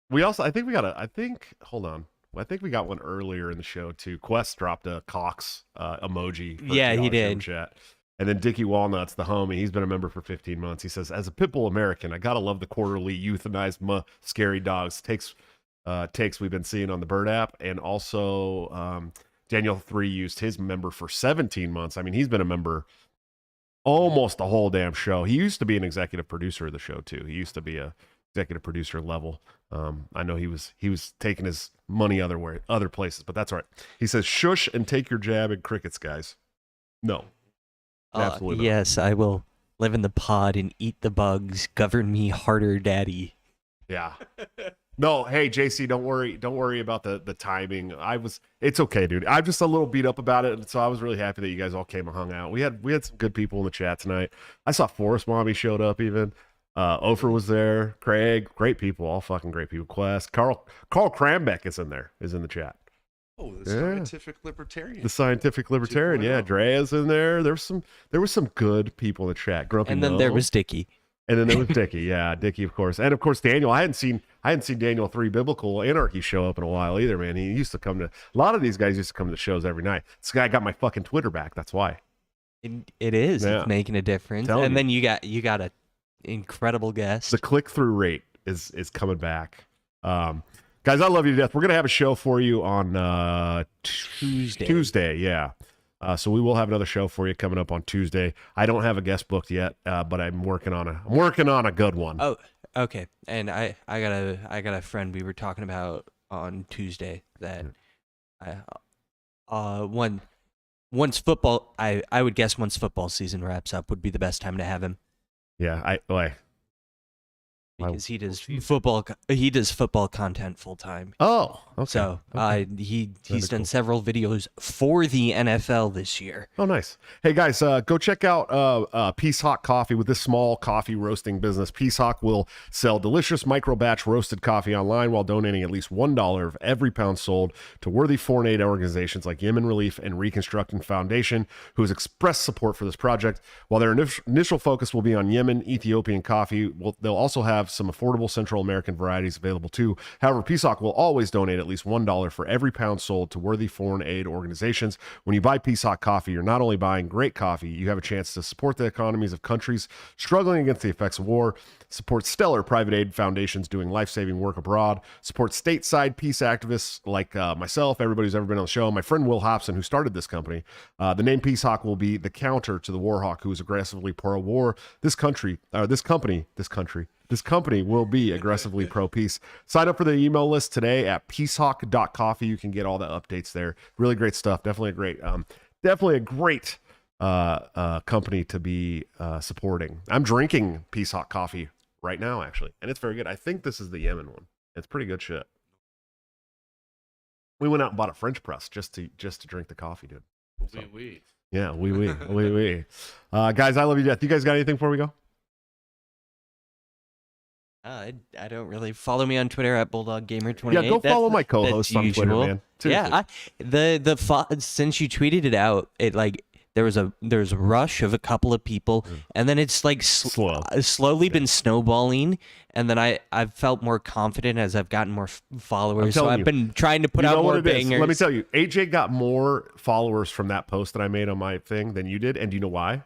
S1: We also, hold on. I think we got one earlier in the show too. Quest dropped a Cox emoji. For
S3: Yeah, he
S1: $2
S3: did.
S1: Chat. And then Dickie Walnuts, the homie, he's been a member for 15 months. He says, as a Pitbull American, I gotta love the quarterly euthanized scary dogs takes we've been seeing on the Bird app. And also Daniel 3 used his member for 17 months. I mean, he's been a member almost the whole damn show. He used to be an executive producer of the show too. He used to be a executive producer level. I know he was taking his money other places, but that's all right. He says, shush and take your jab at crickets, guys. No. Absolutely not.
S3: Yes, I will live in the pod and eat the bugs. Govern me harder, daddy.
S1: Yeah. No, hey JC, don't worry about the timing. It's okay, dude. I'm just a little beat up about it, so I was really happy that you guys all came and hung out. We had some good people in the chat tonight. I saw Forrest Mommy showed up even. Ofer was there. Craig, great people, all fucking great people. Quest, Carl Krambeck is in the chat.
S2: Oh, the scientific libertarian.
S1: The scientific libertarian, yeah. Drea's in there. There was some good people in the chat. Grumpy
S3: And then
S1: Mo.
S3: there was Dickie.
S1: And then there was Dickie, yeah, Dickie, of course, and of course Daniel. I hadn't seen Daniel 3 Biblical Anarchy show up in a while either, man. He used to come to a lot of these guys used to come to the shows every night. This guy got my fucking Twitter back. That's why.
S3: It is
S1: Yeah.
S3: It's making a difference.
S1: Telling
S3: And
S1: you.
S3: then you got an incredible guest.
S1: The click through rate is coming back. Guys, I love you to death. We're gonna have a show for you on Tuesday, yeah. So we will have another show for you coming up on Tuesday. I don't have a guest booked yet, but I'm working on a good one.
S3: Oh, okay. And I got a friend we were talking about on Tuesday that once football I would guess once football season wraps up would be the best time to have him.
S1: Yeah,
S3: Because he does football content full time.
S1: Oh, okay.
S3: So
S1: Okay.
S3: he's
S1: That'd be
S3: done
S1: cool.
S3: several videos for the NFL this year.
S1: Oh, nice. Hey, guys, go check out Peace Hawk Coffee with this small coffee roasting business. Peace Hawk will sell delicious micro batch roasted coffee online while donating at least $1 of every pound sold to worthy foreign aid organizations like Yemen Relief and Reconstructing Foundation, who has expressed support for this project. While their initial focus will be on Yemen, Ethiopian coffee, they'll also have some affordable Central American varieties available too. However, Peace Hawk will always donate at least $1 for every pound sold to worthy foreign aid organizations. When you buy Peace Hawk coffee, you're not only buying great coffee, you have a chance to support the economies of countries struggling against the effects of war, support stellar private aid foundations doing life-saving work abroad, support stateside peace activists like myself, everybody who's ever been on the show, my friend Will Hobson, who started this company. The name Peace Hawk will be the counter to the War Hawk, who is aggressively pro-war. This company will be aggressively pro-peace. Sign up for the email list today at peacehawk.coffee. You can get all the updates there. Really great stuff. Definitely a great company to be supporting. I'm drinking Peace Hawk coffee right now, actually, and it's very good. I think this is the Yemen one. It's pretty good shit. We went out and bought a French press just to drink the coffee, dude. So, yeah, we. Guys, I love you to death. You guys got anything before we go?
S3: I don't really follow me on Twitter at BulldogGamer28.
S1: Yeah, go follow my co-host on Twitter,
S3: usual.
S1: man. Seriously.
S3: Yeah, since you tweeted it out, it like there was a rush of a couple of people, and then it's like slowly been snowballing, and then I've felt more confident as I've gotten more followers. So I've been trying to put out more bangers.
S1: Let me tell you, AJ got more followers from that post that I made on my thing than you did, and do you know why?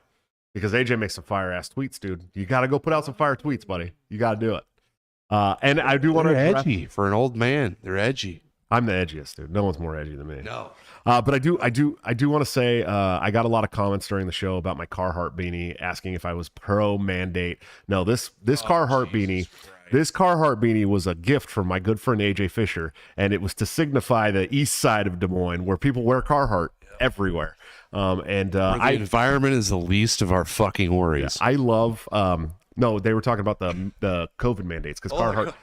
S1: Because AJ makes some fire ass tweets, dude. You got to go put out some fire tweets, buddy. You got to do it. And I do want to
S2: edgy for an old man. They're edgy.
S1: I'm the edgiest, dude. No one's more edgy than me.
S2: No.
S1: But I do want to say I got a lot of comments during the show about my Carhartt beanie, asking if I was pro mandate. No, this Carhartt beanie This Carhartt beanie was a gift from my good friend AJ Fisher, and it was to signify the east side of Des Moines, where people wear Carhartt everywhere.
S2: The environment is the least of our fucking worries.
S1: I love. No, they were talking about the COVID mandates because Carhartt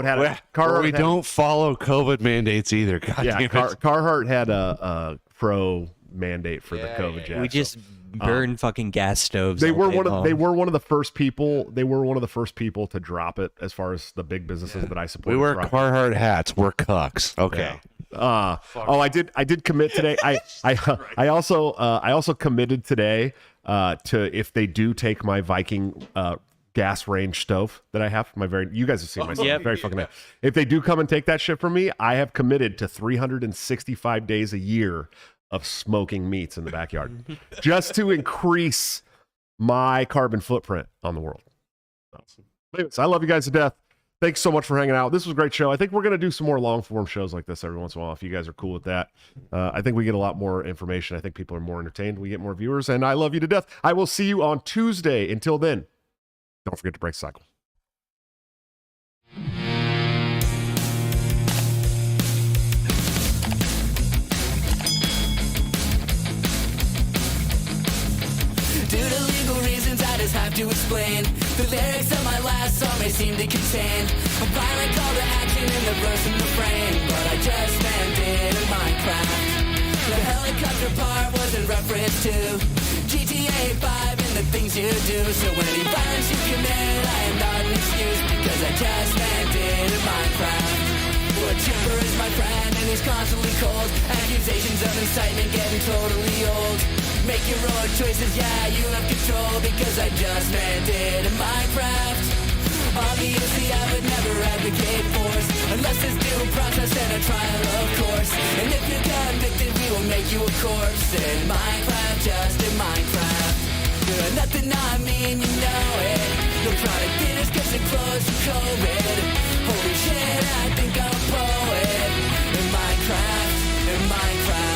S1: had a Carhartt.
S2: We don't follow COVID mandates either. God damn it.
S1: Carhartt had a pro mandate for the COVID jab.
S3: We just burn fucking gas stoves.
S1: They were one of the first people. They were one of the first people to drop it as far as the big businesses that I support.
S2: We wear Carhartt hats. We're cucks. Okay.
S1: Yeah. I did commit today. I also committed today to, if they do take my Viking gas range stove that I have, you guys have seen my stove, very fucking nice. If they do come and take that shit from me, I have committed to 365 days a year of smoking meats in the backyard just to increase my carbon footprint on the world. Anyways, I love you guys to death. Thanks so much for hanging out. This was a great show. I think we're going to do some more long form shows like this every once in a while if you guys are cool with that. I think we get a lot more information. I think people are more entertained. We get more viewers, and I love you to death. I will see you on Tuesday. Until then, don't forget to break the cycle.
S5: Due to legal reasons, I just have to explain. The lyrics of my last song may seem to contain a violent call to action in the verse and the frame, but I just landed in Minecraft. The helicopter part was in reference to GTA 5 and the things you do. So any violence you commit, I am not an excuse, because I just landed in Minecraft. Well, Chipper is my friend and he's constantly cold. Accusations of incitement getting totally old. Make your own choices, yeah, you have control, because I just landed in Minecraft. Obviously, I would never advocate force unless there's due process and a trial, of course. And if you're convicted, we will make you a corpse in Minecraft, just in Minecraft. Nothing I mean, you know it. No product theaters cause it closed for COVID. Holy shit, I think I'm a poet in Minecraft, in Minecraft.